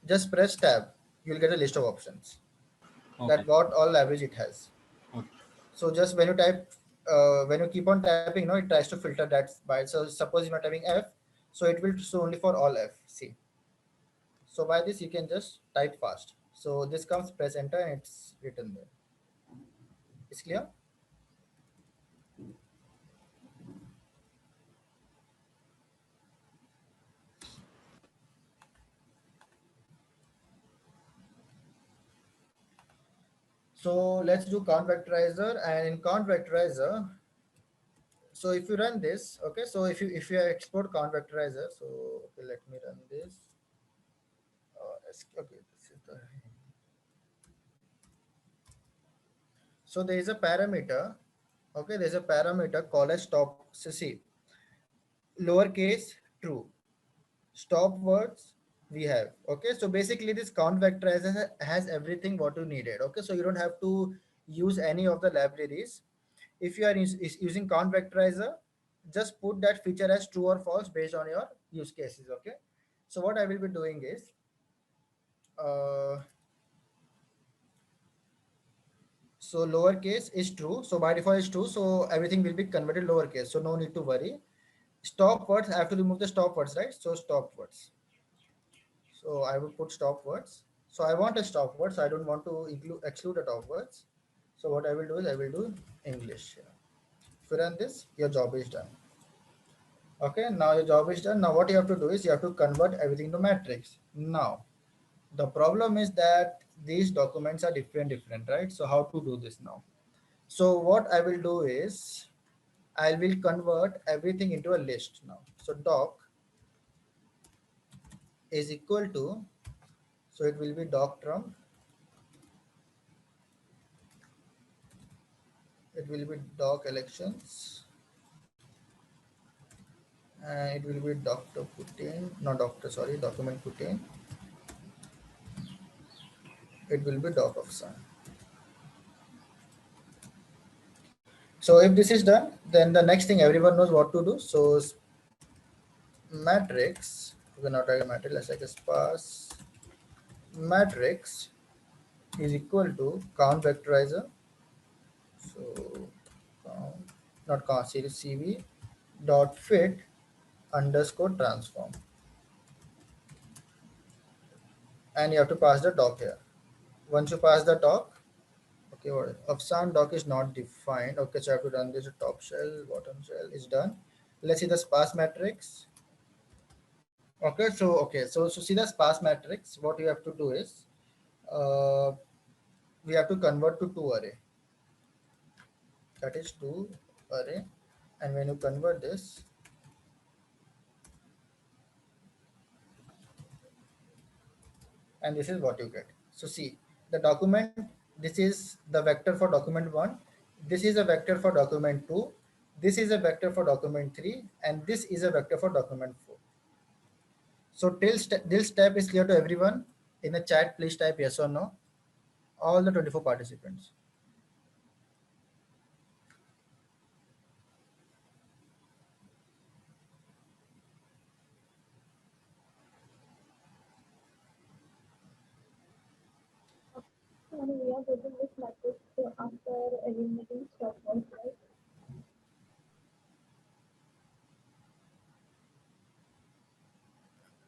just press tab. You'll get a list of options. Okay. That what all libraries it has. Okay. So just when you type, when you keep on typing, no, it tries to filter that by. So suppose you're typing F, so it will show only for all F. See. So by this you can just type fast. So this comes, press enter, and it's written there. It's clear? So let's do count vectorizer, and in count vectorizer, so if you run this, okay, so if you export count vectorizer, so okay, let me run this. Okay, this is the. So there is a parameter, okay, there's a parameter called as stop. So see, lowercase true, stop words we have. Okay, so basically this count vectorizer has everything what you needed. Okay, so you don't have to use any of the libraries. If you are using count vectorizer, just put that feature as true or false based on your use cases. Okay, so what I will be doing is so lowercase is true, so by default is true, so everything will be converted lowercase, so no need to worry. Stop words, I have to remove the stop words, right? So stop words, so I will put stop words. So I want a stop word, so I don't want to exclude the top words. So what I will do is I will do English. If you run this, your job is done. Okay, now your job is done. Now what you have to do is you have to convert everything to matrix. Now the problem is that these documents are different, right? So how to do this now? So what I will do is I will convert everything into a list now. So doc is equal to, so it will be doc trump, it will be doc elections, and it will be Dr. Putin, not doctor, sorry, document Putin. It will be doc of sun. So if this is done, then the next thing everyone knows what to do. So matrix, we're not write a matrix, let's like a sparse matrix is equal to count vectorizer. So count, not count, series CV dot fit underscore transform, and you have to pass the doc here. Once you pass the doc, okay, what of sound doc is not defined. Okay, so I have to run this top shell, bottom shell is done. Let's see the sparse matrix. Okay, so see the sparse matrix. What you have to do is we have to convert to 2 array. That is 2 array, and when you convert this, and this is what you get. So see the document, this is the vector for document 1, this is a vector for document 2, this is a vector for document 3, and this is a vector for document 4. So this step is clear to everyone? In the chat, please type yes or no, all the 24 participants. We are getting this matrix after eliminating stop words, right?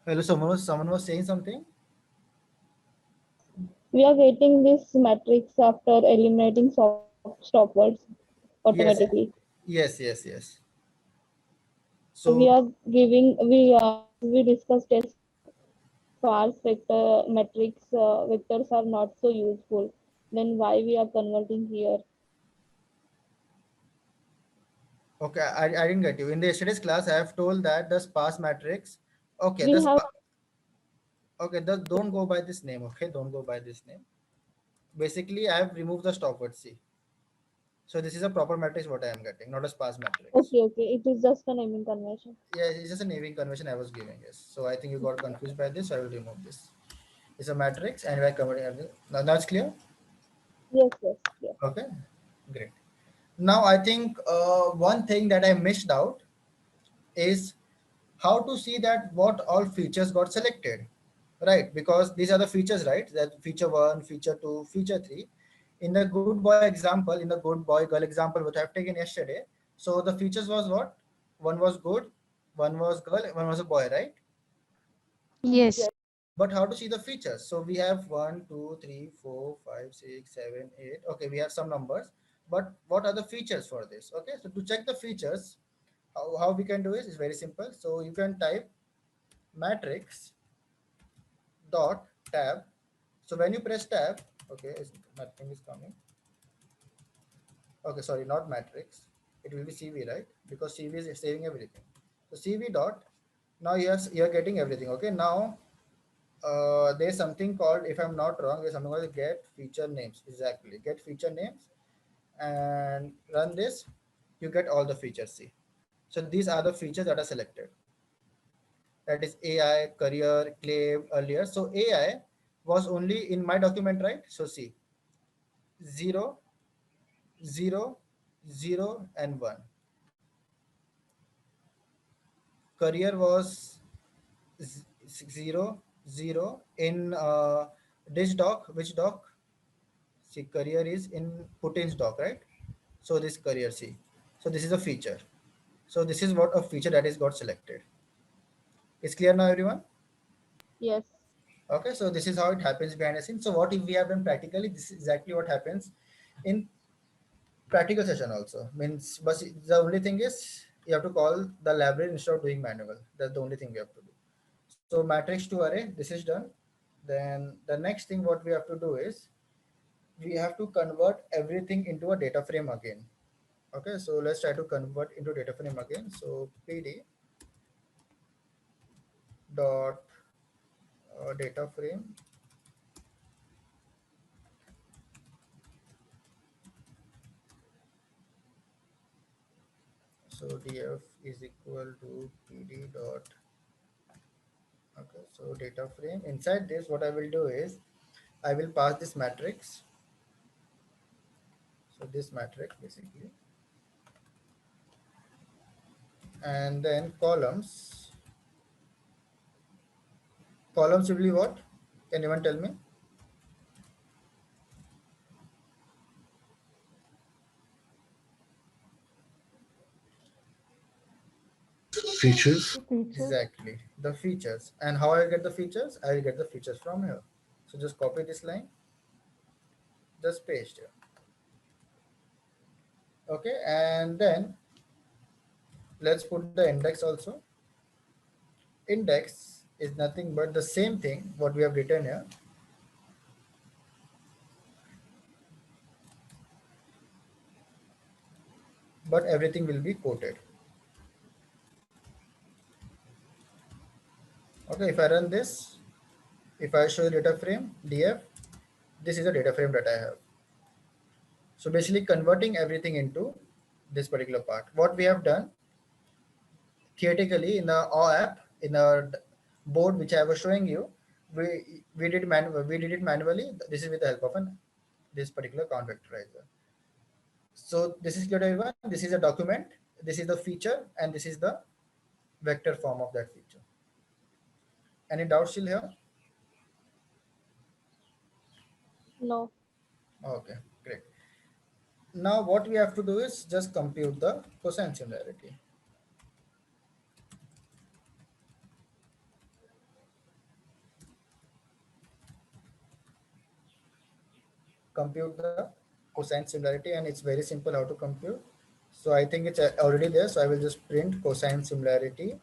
Hello, someone was saying something. We are getting this matrix after eliminating stop words. automatically. Yes, yes, yes. So we So are giving, we discussed test sparse vector matrix vectors are not so useful. Then why we are converting here? okay, I didn't get you. In the yesterday's class, I have told that the sparse matrix. Okay, We have okay, don't go by this name. Okay, don't go by this name. Basically, I have removed the stopword C. So this is a proper matrix what I am getting, not a sparse matrix. okay. It is just a naming convention. Yeah, it's just a naming convention I was giving. Yes. So I think you got confused by this. So I will remove this. It's a matrix, and we are converting everything. Now it's clear. Yes, yes, yes. Okay, great. Now I think one thing that I missed out is how to see that what all features got selected, right? Because these are the features, right? That feature 1, feature 2, feature 3. In the good boy example, in the good boy girl example which I've taken yesterday, so the features was what? One was good, one was girl, one was a boy, right? Yes. But how to see the features? So we have 1, 2, 3, 4, 5, 6, 7, 8. Okay, we have some numbers, but what are the features for this? Okay, so to check the features, how we can do is very simple. So you can type matrix dot tab. So when you press tab, okay, nothing is coming. Okay, sorry, not matrix. It will be CV, right? Because CV is saving everything. So CV dot. Now you're getting everything. Okay, now there's something called, if I'm not wrong, there's something called get feature names. Exactly, get feature names, and run this. You get all the features. See, so these are the features that are selected. That is AI, career, claim earlier. So AI was only in my document, right? So see, 0, 0, 0, and 1. Career was 0, 0 in this doc. Which doc? See, career is in Putin's doc, right? So this career, see. So this is a feature. So this is what a feature that is got selected. Is clear now, everyone? Yes. Okay, so this is how it happens behind the scenes. So what if we have done practically? This is exactly what happens in practical session also. Means, but the only thing is you have to call the library instead of doing manual. That's the only thing we have to do. So matrix to array, this is done. Then the next thing what we have to do is we have to convert everything into a data frame again. Okay, so let's try to convert into data frame again. So pd dot data frame. So df is equal to pd dot. Okay, so data frame. Inside this, what I will do is I will pass this matrix. So this matrix basically, and then columns. Columns will be what? Can anyone tell me? Features. Features. Exactly, the features. And how I get the features? I will get the features from here. So just copy this line, just paste here. Okay, and then let's put the index also. Index is nothing but the same thing what we have written here. But everything will be quoted. Okay, if I run this, if I show data frame df, this is a data frame that I have. So basically converting everything into this particular part. What we have done theoretically in the O app, in the board which I was showing you, we did it manually. This is with the help of this particular count vectorizer. So this is clear to everyone. This is a document. This is the feature, and this is the vector form of that feature. Any doubts still here? No. Okay, great. Now what we have to do is just compute the cosine similarity. Compute the cosine similarity, and it's very simple how to compute. So I think it's already there. So I will just print cosine similarity.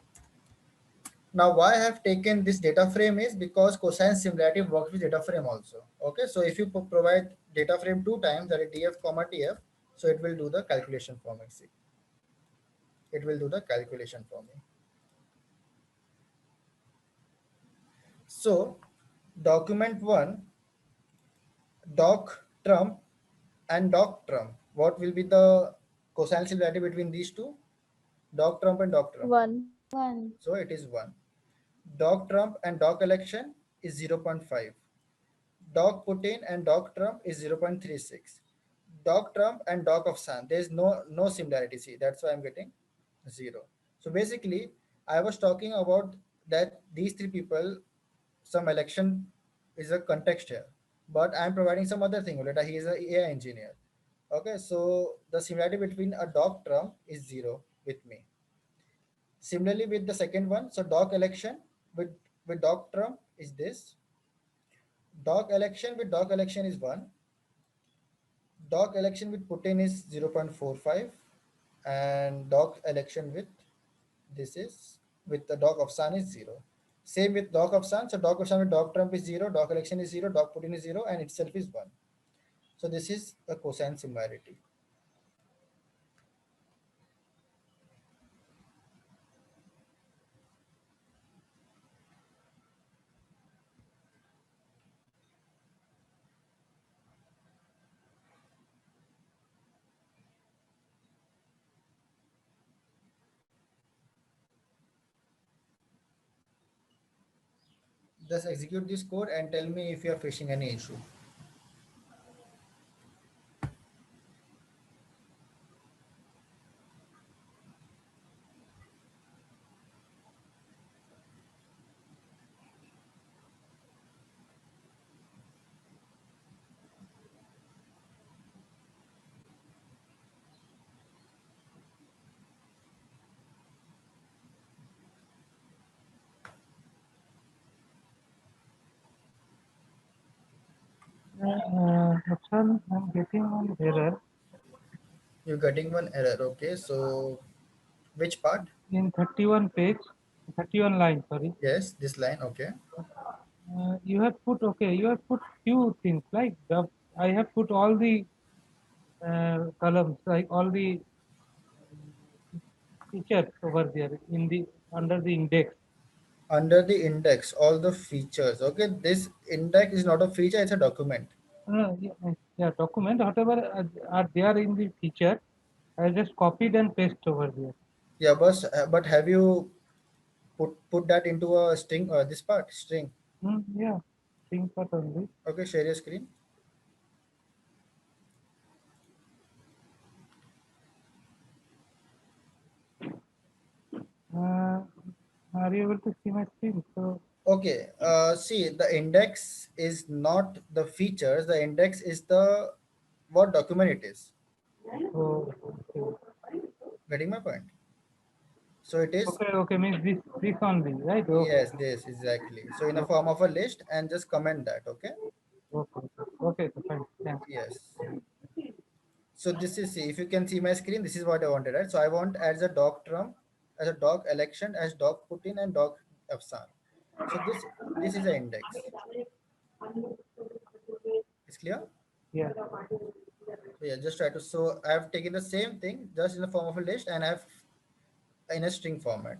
Now, why I have taken this data frame is because cosine similarity works with data frame also. Okay, so if you provide data frame 2 times, that is df comma tf, so it will do the calculation for me. See, it will do the calculation for me. So document 1, doc trump and doc trump. What will be the cosine similarity between these two? Doc trump and doc trump. 1. So it is 1. Doc trump and doc election is 0.5. Doc Putin and Doc Trump is 0.36. Doc Trump and Doc of San, there is no similarity. See, that's why I'm getting 0. So basically, I was talking about that these three people, some election is a context here, but I'm providing some other thing. Later, he is an AI engineer. Okay, so the similarity between a Doc Trump is 0 with me. Similarly, with the second one, so Doc election with Doc Trump is this. Doc election with Doc election is 1. Doc election with Putin is 0.45, and Doc election with this is with the Doc of San is 0. Same with Doc of San. So Doc of San with Doc Trump is 0, Doc election is 0, Doc Putin is 0, and itself is 1. So this is a cosine similarity. Just execute this code and tell me if you are facing any issue. Akshan, I'm getting one error You're getting one error. Okay, so which part? in 31 page, 31 line, sorry. Yes, this line. Okay. You have put, okay, you have put few things like I have put all the columns, like all the features over there in the under the index. Under the index, all the features. Okay, this index is not a feature, it's a document. Yeah, document, whatever are there in the feature, I just copied and paste over there. Yeah, but have you put that into a string, this part string? Yeah, things are only. Okay, share your screen. Are you able to see my screen? So Okay, see, the index is not the features, the index is the what document it is. okay. Getting my point? So it is, Okay, means this only, right? Okay. yes, this exactly. So in a form of a list, and just comment that. Okay. Okay, fine. Thanks. Yes. So this is, see, if you can see my screen, this is what I wanted, right? So I want as a Doc Trump, as a Doc election, as Doc Putin, and Doc Afsan. So this is the index. It's clear? Yeah. So yeah, just try to. So I have taken the same thing just in the form of a list, and I have in a string format.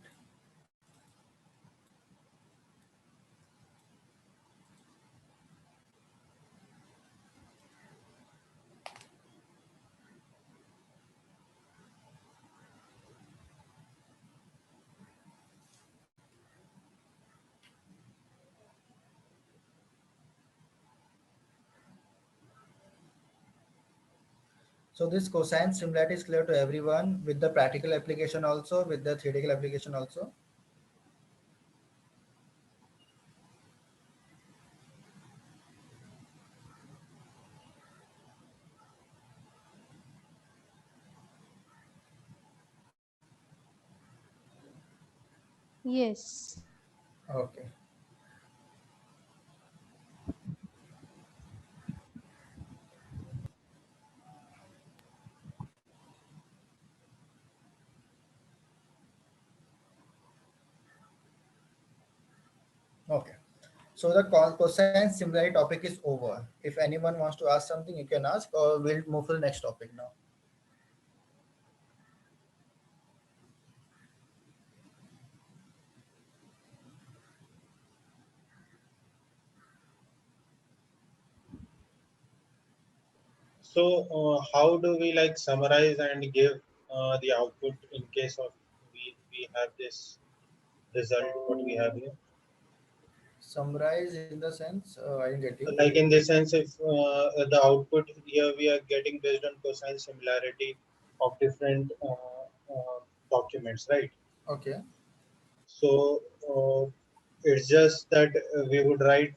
So this cosine similarity is clear to everyone with the practical application also, with the theoretical application also. Yes. Okay. So the cosine similarity topic is over. If anyone wants to ask something, you can ask, or we'll move to the next topic now. So how do we like summarize and give the output in case of we have this result what we have here? Summarize in the sense, I didn't get you. Like in this sense, if the output here we are getting based on cosine similarity of different documents, right? Okay. So it's just that we would write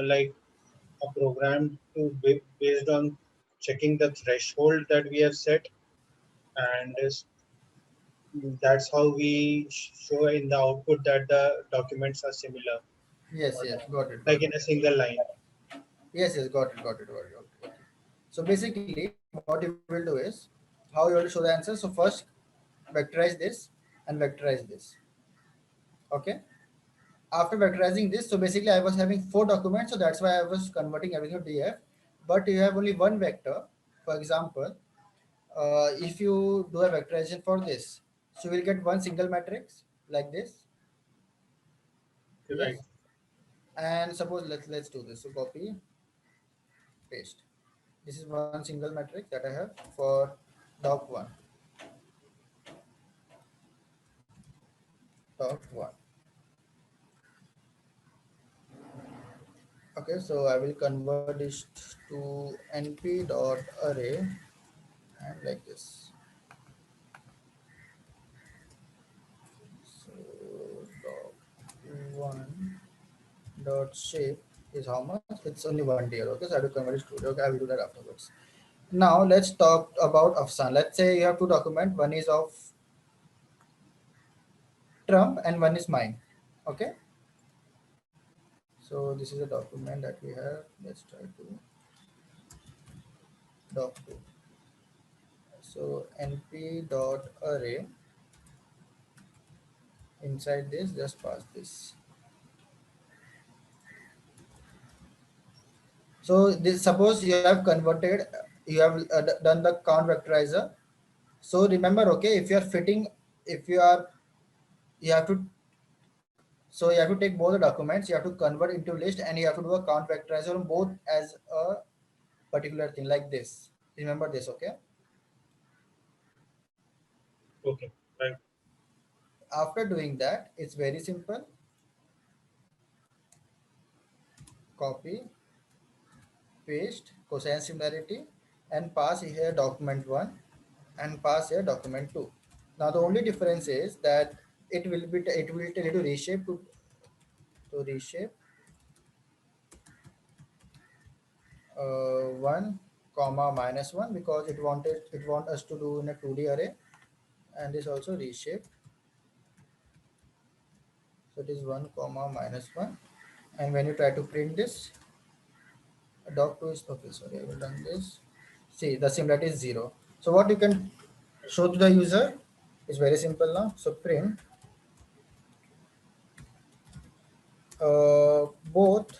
like a program to be based on checking the threshold that we have set, and that's how we show in the output that the documents are similar, Yes, or yes, not, got it. like Got in it. a single line. Yes, yes, got it, got it, got it. Okay. So basically, what you will do is how you will show the answer. So first, vectorize this and vectorize this. Okay. After vectorizing this, so basically I was having 4 documents, so that's why I was converting everything to DF. But you have only one vector. For example, if you do a vectorization for this, so we'll get one single matrix like this. Right. Yes. And suppose let's do this. So copy, paste. This is one single matrix that I have for doc1. Doc1. Okay, so I will convert this to np dot array and like this. So doc1 dot shape is how much? It's only 1 DL. Okay, so I have to convert it to. Okay, I will do that afterwards. Now let's talk about Afsan. Let's say you have 2 documents. One is of Trump and one is mine. Okay. So this is a document that we have. Let's try to doc2. So np dot array. Inside this, just pass this. So this, suppose you have converted, you have done the count vectorizer. So remember, okay, if you are fitting, if you are, you have to, so you have to take both the documents, you have to convert into list, and you have to do a count vectorizer on both as a particular thing like this. Remember this, okay? Okay. Right. After doing that, it's very simple. Copy, paste, cosine similarity, and pass here document1 and pass here document2. Now the only difference is that it will tell you to reshape to reshape 1 comma -1 because it want us to do in a 2D array, and this also reshape. So it is 1 comma -1, and when you try to print this, doc2 is okay. Sorry, I will run this. See, the similarity is 0. So what you can show to the user is very simple now. So print both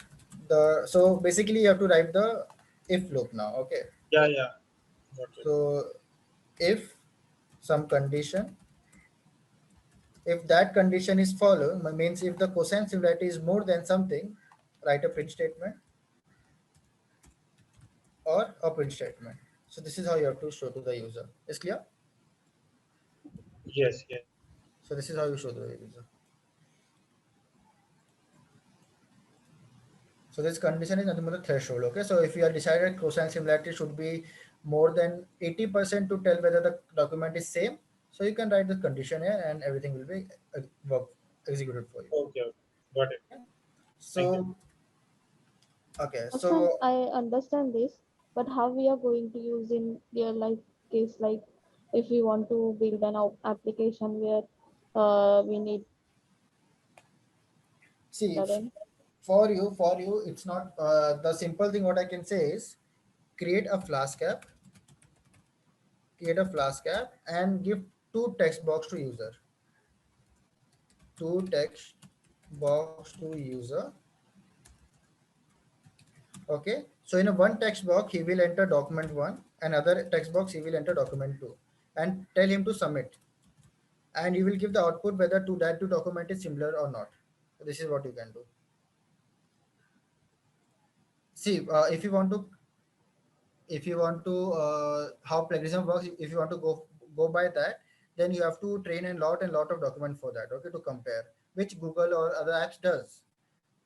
the, so basically you have to write the if loop now. Okay. Yeah, yeah. Got it. So if some condition, if that condition is followed, means if the cosine similarity is more than something, write a print statement or a print statement. So this is how you have to show to the user. Is clear? Yes, yes. So this is how you show to the user. So this condition is nothing but the threshold. Okay. So if you are decided cosine similarity should be more than 80% to tell whether the document is same, so you can write the condition here and everything will be executed for you. Okay, okay. Got it. Thank So you. okay, Afan, so I understand this, but how we are going to use in real life case, like if we want to build an application where we need see, current. for you, it's not the simple thing. What I can say is create a Flask app, and give 2 text box to user. 2 text box to user, Okay, so in a one text box, he will enter document 1, another text box, he will enter document 2, and tell him to submit. And you will give the output whether to that two document is similar or not. This is what you can do. See, if you want to how plagiarism works, if you want to go by that, then you have to train a lot and lot of document for that. Okay, to compare, which Google or other apps does.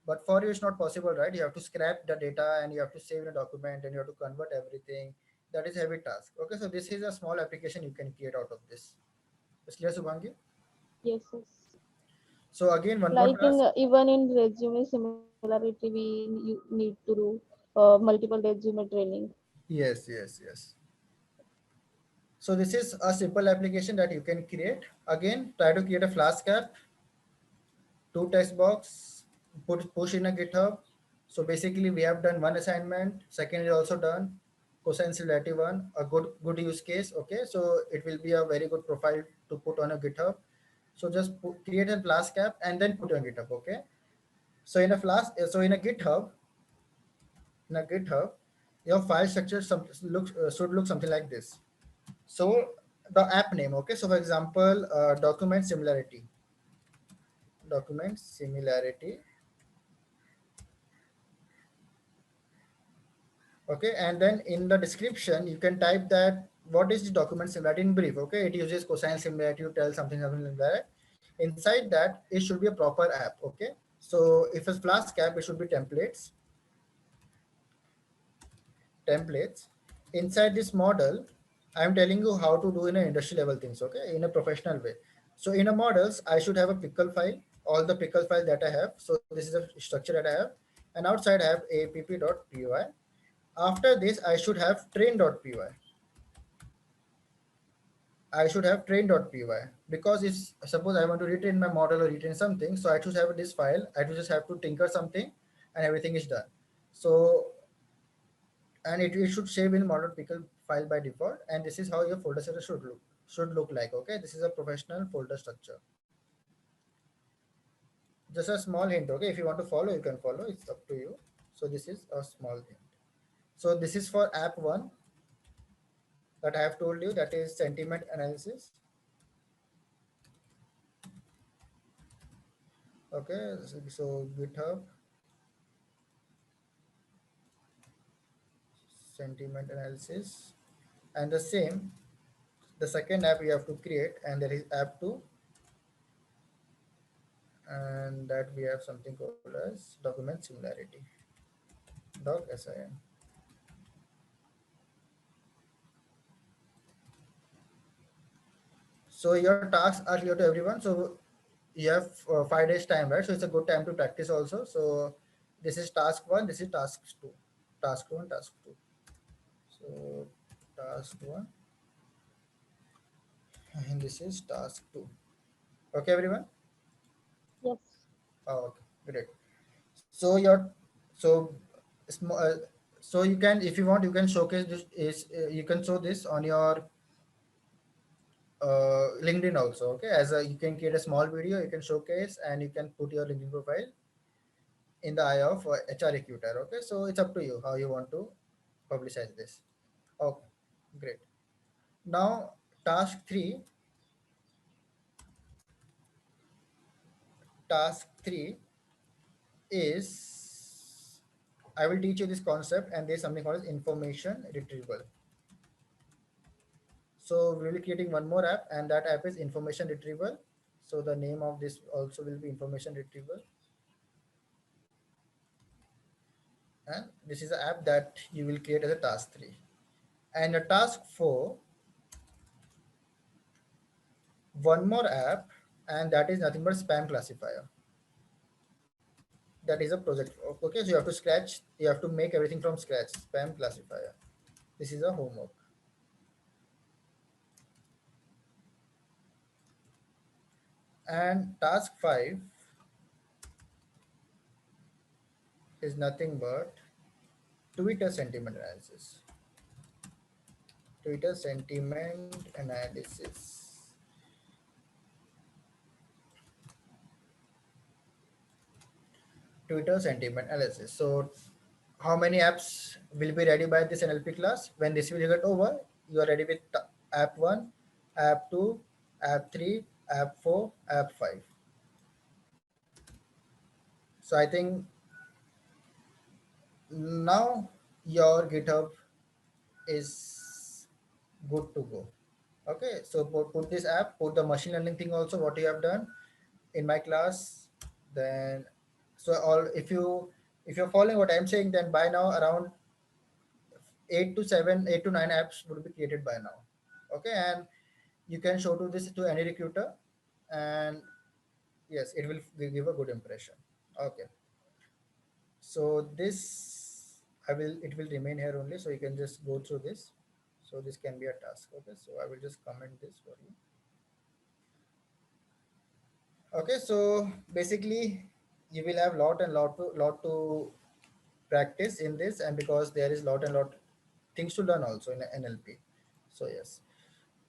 But for you, it's not possible, right? You have to scrap the data and you have to save in a document and you have to convert everything. That is heavy task. Okay, so this is a small application you can create out of this. Is clear, Subhangi? Yes, yes. So again, one more Like in task. even in resume similarity, we you need to do multiple resume training. Yes, yes, yes. So this is a simple application that you can create. Again, try to create a Flask app, two text box, push in a GitHub. So basically, we have done one assignment. Second is also done. Cosine similarity one, a good use case. Okay, so it will be a very good profile to put on a GitHub. So just create a Flask app and then put on GitHub. Okay. So in a GitHub, your file structure should look something like this. So the app name. Okay. So for example, document similarity. Okay, and then in the description you can type that what is the document similarity in brief. Okay, it uses cosine similarity to tell something like that. Inside that, it should be a proper app. Okay, so if it's Flask app, it should be templates. Inside this model, I'm telling you how to do in an industry level things. Okay, in a professional way. So in a models, I should have a pickle file, all the pickle file that I have. So this is a structure that I have, and outside I have app.py. After this, I should have train.py. I should have train.py, because if suppose I want to retrain my model or retrain something, so I should have this file. I just have to tinker something and everything is done. So, and it should save in model pickle file by default. And this is how your folder structure should look like. Okay, this is a professional folder structure. Just a small hint. Okay, if you want to follow, you can follow. It's up to you. So this is a small hint. So this is for app 1 that I have told you, that is sentiment analysis. Okay, so GitHub sentiment analysis, and the second app we have to create, and there is app 2, and that we have something called as document similarity .sim. So your tasks are clear to everyone. So you have 5 days time, right? So it's a good time to practice also. So this is task 1, this is task 2, task 1, task 2. So task 1, and this is task 2. Okay, everyone. Yes. Oh, okay, great. So so small, so you can, if you want, you can showcase this. You can show this on your LinkedIn also. Okay, as a, you can create a small video, you can showcase, and you can put your LinkedIn profile in the eye of HR recruiter. Okay, so it's up to you how you want to publicize this. Okay, great. Now task 3. Task 3 is, I will teach you this concept, and there's something called as information retrieval. So we'll be creating one more app, and that app is information retrieval. So the name of this also will be information retrieval. And this is the app that you will create as a task 3. And a task 4, one more app, and that is nothing but spam classifier. That is a project. Okay, so you have to make everything from scratch, spam classifier. This is a homework. And task 5 is nothing but Twitter sentiment analysis. Twitter sentiment analysis. Twitter sentiment analysis. So how many apps will be ready by this NLP class. When this will get over, you are ready with app 1, app 2, app 3, app 4, app 5. So I think now your GitHub is good to go. Okay, so put this app, put the machine learning thing also, what you have done in my class. Then, so all, if you're following what I'm saying, then by now around 8 to 9 apps would be created by now. Okay, and you can show to this to any recruiter, and yes, it will give a good impression. Okay, so this it will remain here only, so you can just go through this. So this can be a task. Okay, so I will just comment this for you. Okay, so basically you will have lot to practice in this, and because there is lot things to learn also in NLP. So yes,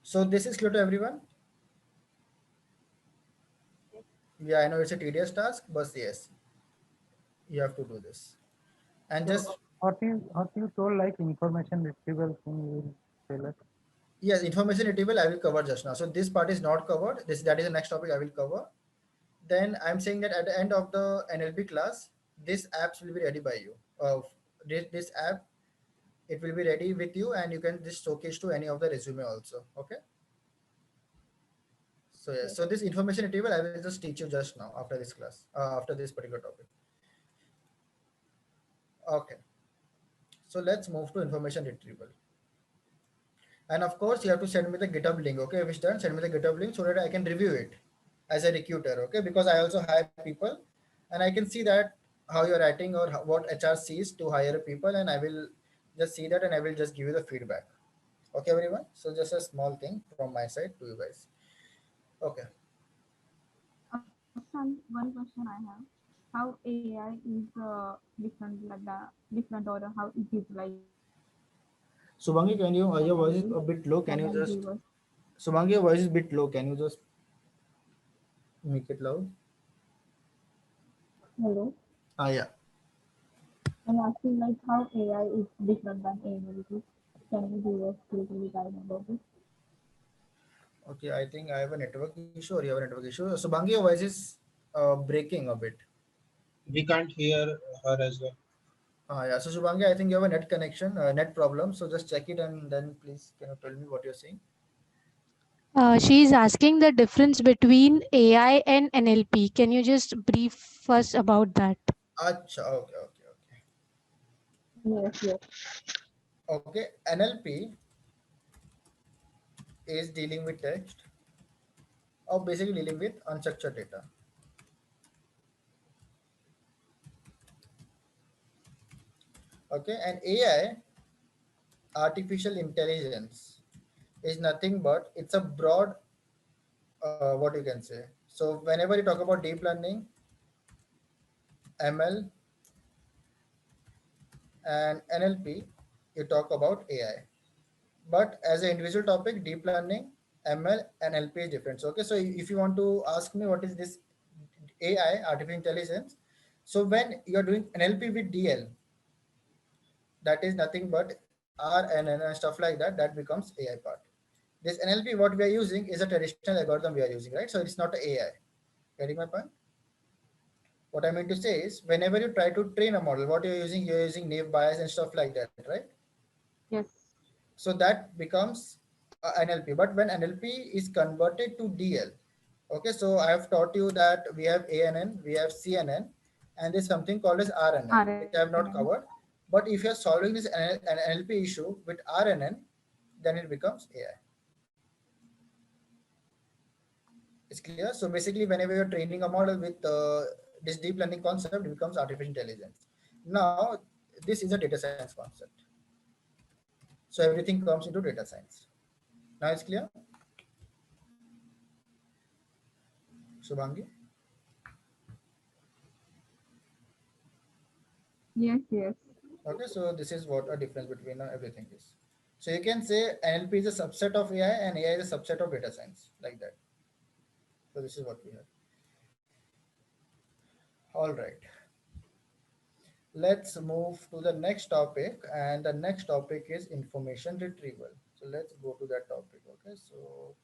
so this is clear to everyone. Yeah, I know it's a tedious task, but yes, you have to do this. And So just what you told like information retrieval thing you will tell us. yes, information retrieval I will cover just now. So this part is not covered. That is the next topic I will cover. Then I'm saying that at the end of the NLP class, this apps will be ready by you. This app, it will be ready with you, and you can just showcase to any of the resume also. Okay. So yes, so this information retrieval I will just teach you just now after this class, after this particular topic. Okay. So let's move to information retrieval. And of course, you have to send me the GitHub link. Okay, if it's done, send me the GitHub link so that I can review it as a recruiter. Okay, because I also hire people, and I can see that how you're writing or what HR sees to hire people, and I will just see that and I will just give you the feedback. Okay, everyone. So just a small thing from my side to you guys. Okay. One question I have: how AI is different, like the different order, how it is like Subhangi, can you? Your voice is a bit low. for Can you the just? viewers? Subhangi, your voice is a bit low. Can you just make it loud? Hello. Yeah. I'm asking like how AI is different than analytics. Can you give us a little guide about it? Okay, I think I have a network issue or you have a network issue. Subhangi, your voice is breaking a bit. We can't hear her as well. Yeah, so Shubhangi, I think you have a net connection, net problem. So just check it and then please can you tell me what you're saying? She is asking the difference between AI and NLP. Can you just brief us about that? Acha, okay. Yes. Okay, NLP is dealing with text or basically dealing with unstructured data. Okay, and AI, artificial intelligence, is nothing but it's a broad, what you can say. So whenever you talk about deep learning, ML, and NLP, you talk about AI. But as an individual topic, deep learning, ML, and LP is different. So, okay, so if you want to ask me what is this AI, artificial intelligence, so when you're doing NLP with DL, that is nothing but RNN and stuff like that, that becomes AI part. This NLP, what we are using is a traditional algorithm we are using, right? So it's not an AI. Getting my point? What I mean to say is, whenever you try to train a model, what you're using naive bias and stuff like that, right? Yes. So that becomes NLP. But when NLP is converted to DL, okay, so I have taught you that we have ANN, we have CNN, and there's something called as RNN, which I have not RNN. covered. But if you're solving this NLP issue with RNN, then it becomes AI. It's clear. So basically, whenever you're training a model with this deep learning concept, it becomes artificial intelligence. Now, this is a data science concept. So everything comes into data science. Now it's clear. Shubhangi? Yes. Okay, so this is what a difference between everything is. So you can say NLP is a subset of AI and AI is a subset of data science, like that. So this is what we have. All right. let's move to the next topic, and the next topic is information retrieval. So let's go to that topic. Okay, so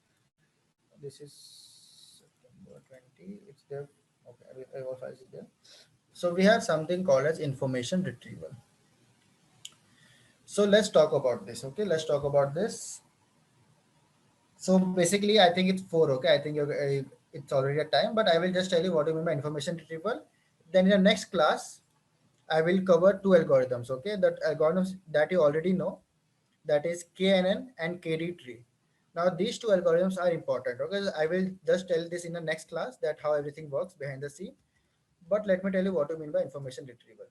this is September 20. It's there. Okay, our files is there. So we have something called as information retrieval. So let's talk about this. Okay, let's talk about this. So basically, I think it's four. Okay, I think it's already a time, but I will just tell you what I mean by information retrieval. Then in the next class, I will cover two algorithms. Okay, that algorithms that you already know, that is KNN and KD tree. Now these two algorithms are important. Okay, so I will just tell this in the next class that how everything works behind the scene. But let me tell you what I mean by information retrieval.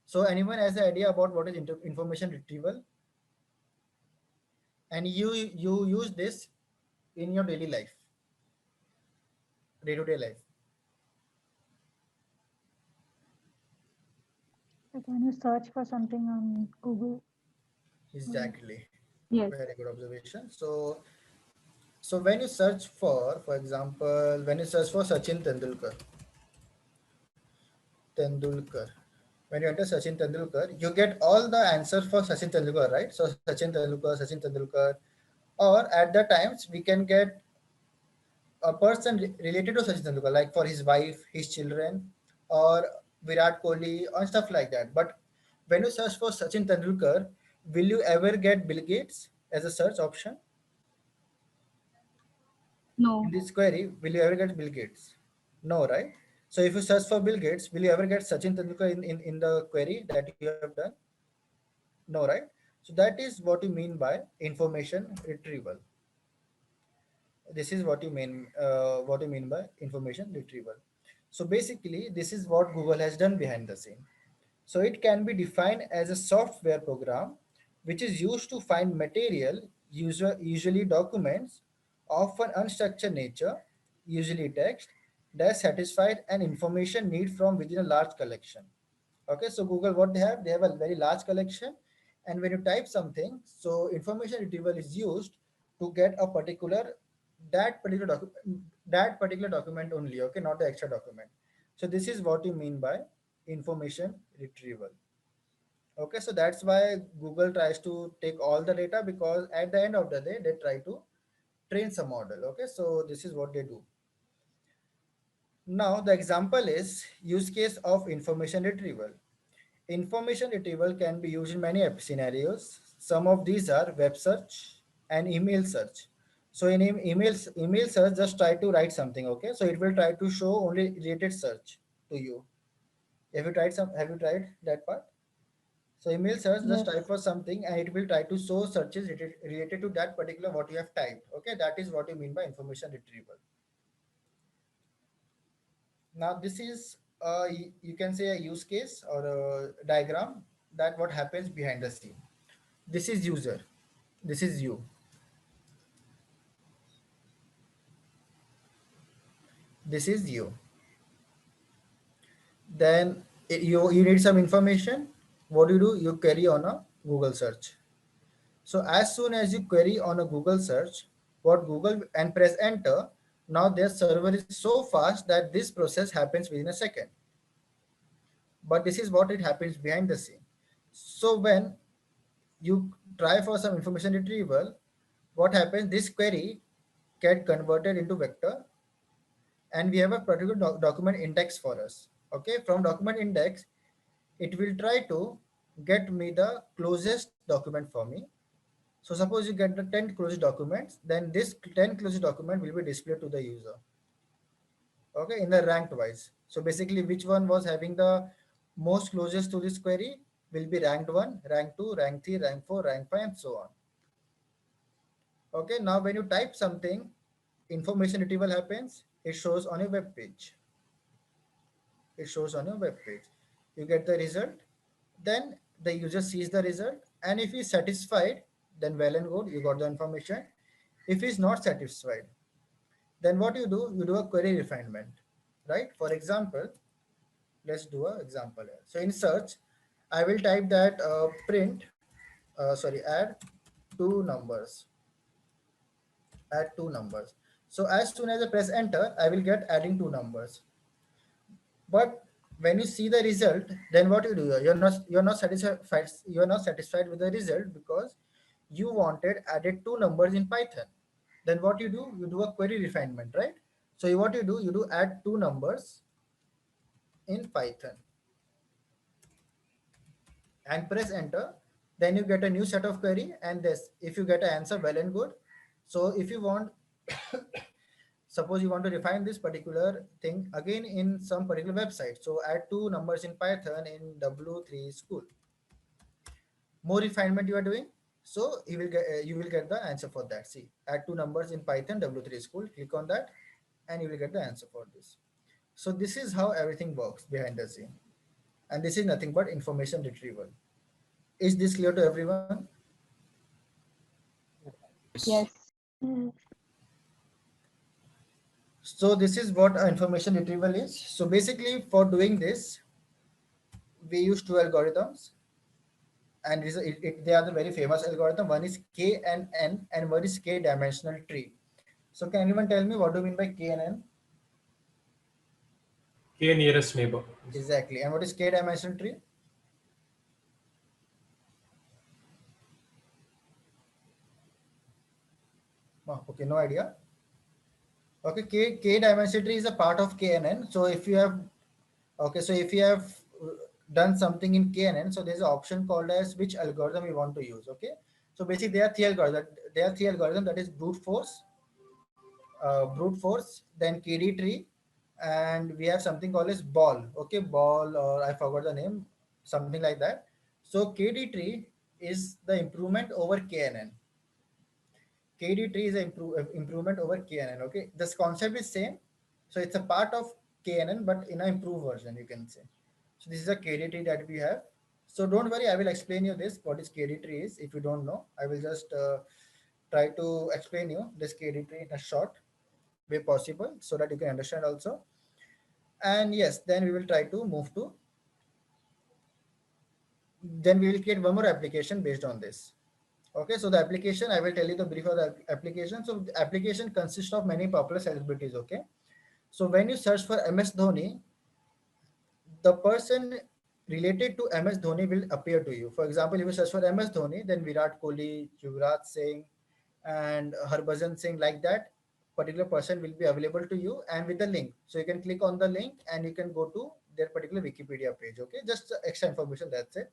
So anyone has an idea about what is information retrieval? And you use this in your daily life, day-to-day life. Like when you search for something on Google. Exactly. Yes. Very good observation. So when you search for example, when you search for Sachin Tendulkar, when you enter Sachin Tendulkar, you get all the answers for Sachin Tendulkar, right? So Sachin Tendulkar, or at the times we can get a person related to Sachin Tendulkar, like for his wife, his children, or Virat Kohli, or stuff like that. But when you search for Sachin Tendulkar, will you ever get Bill Gates as a search option? No. In this query, will you ever get Bill Gates? No, right? So if you search for Bill Gates, will you ever get Sachin Tendulkar in the query that you have done? No, right? So that is what you mean by information retrieval. This is what you mean by information retrieval. So basically, this is what Google has done behind the scene. So it can be defined as a software program which is used to find material, usually documents, of an unstructured nature, usually text, that satisfied an information need from within a large collection. Okay, so Google, what they have a very large collection, and when you type something, so information retrieval is used to get a particular that particular document only. Okay, not the extra document. So this is what you mean by information retrieval. Okay, so that's why Google tries to take all the data, because at the end of the day they try to train some model. Okay, so this is what they do. Now the example is use case of information retrieval. Information retrieval can be used in many scenarios. Some of these are web search and email search. So in email search, just try to write something. Okay, so it will try to show only related search to you. Have you tried that part? So email search, just Yes. type for something and it will try to show searches related to that particular what you have typed. Okay, that is what you mean by information retrieval. Now this is you can say a use case or a diagram that what happens behind the scene. This is user. This is you. This is you. Then you need some information. What do? You query on a Google search. So as soon as you query on a Google search, what Google and press enter, now their server is so fast that this process happens within a second. But this is what it happens behind the scene. So when you try for some information retrieval, what happens? This query get converted into vector, and we have a particular document index for us. Okay, from document index, it will try to get me the closest document for me. So suppose you get the 10 closest documents, then this 10 closest document will be displayed to the user. Okay, in the ranked wise. So basically, which one was having the most closest to this query will be ranked 1, rank 2, rank 3, rank 4, rank 5, and so on. Okay, now when you type something, information retrieval happens, it shows on your web page. It shows on your web page. You get the result, then the user sees the result, and if he's satisfied, then well and good, you got the information. If he's not satisfied, then what you do? You do a query refinement, right? For example, let's do an example here. So in search, I will type that add two numbers. Add two numbers. So as soon as I press enter, I will get adding two numbers. But when you see the result, then what you do? You're not satisfied with the result because you wanted added two numbers in Python. Then what you do? You do a query refinement, right? So what you do? You do add two numbers in Python and press enter. Then you get a new set of query, and this, if you get an answer, well and good. So if you want, suppose you want to refine this particular thing again in some particular website, so add two numbers in Python in W3 school. More refinement you are doing, so you will get the answer for that. See, add two numbers in Python W3 school, click on that and you will get the answer for this. So this is how everything works behind the scene, and this is nothing but information retrieval. Is this clear to everyone? Yes. So this is what information retrieval is. So basically for doing this, we use two algorithms, and they are the very famous algorithm. One is K and N, and one is K dimensional tree. So can anyone tell me what do you mean by K and N? K nearest neighbor. Exactly. And what is K dimensional tree? Oh, okay, no idea. Okay, K dimensional tree is a part of K and N. So if you have, okay, so if you have done something in K and N, so there's an option called as which algorithm you want to use. Okay, so basically there are three algorithms. That is brute force, then KD tree, and we have something called as ball. Okay, ball, or I forgot the name, something like that. So KD tree is the improvement over KNN. KD tree is an improvement over KNN. Okay, this concept is same. So it's a part of KNN, but in an improved version, you can say. So this is a KD tree that we have. So don't worry, I will explain you this, what is KD tree is. If you don't know, I will just try to explain you this KD tree in a short way possible, so that you can understand also. And yes, then we will try to move to, then we will create one more application based on this. Okay, so the application, I will tell you the brief of the application. So the application consists of many popular celebrities. Okay, so when you search for MS Dhoni, the person related to MS Dhoni will appear to you. For example, if you search for MS Dhoni, then Virat Kohli, Yuvraj Singh, and Harbhajan Singh, like that particular person will be available to you, and with the link. So you can click on the link and you can go to their particular Wikipedia page. Okay, just extra information, that's it.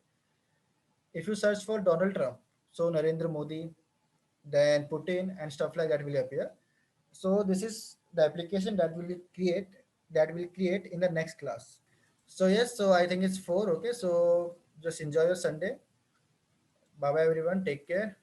If you search for Donald Trump, so Narendra Modi, then Putin and stuff like that will appear. So this is the application that will create in the next class. So yes, so I think it's 4. Okay, so just enjoy your Sunday. Bye bye everyone, take care.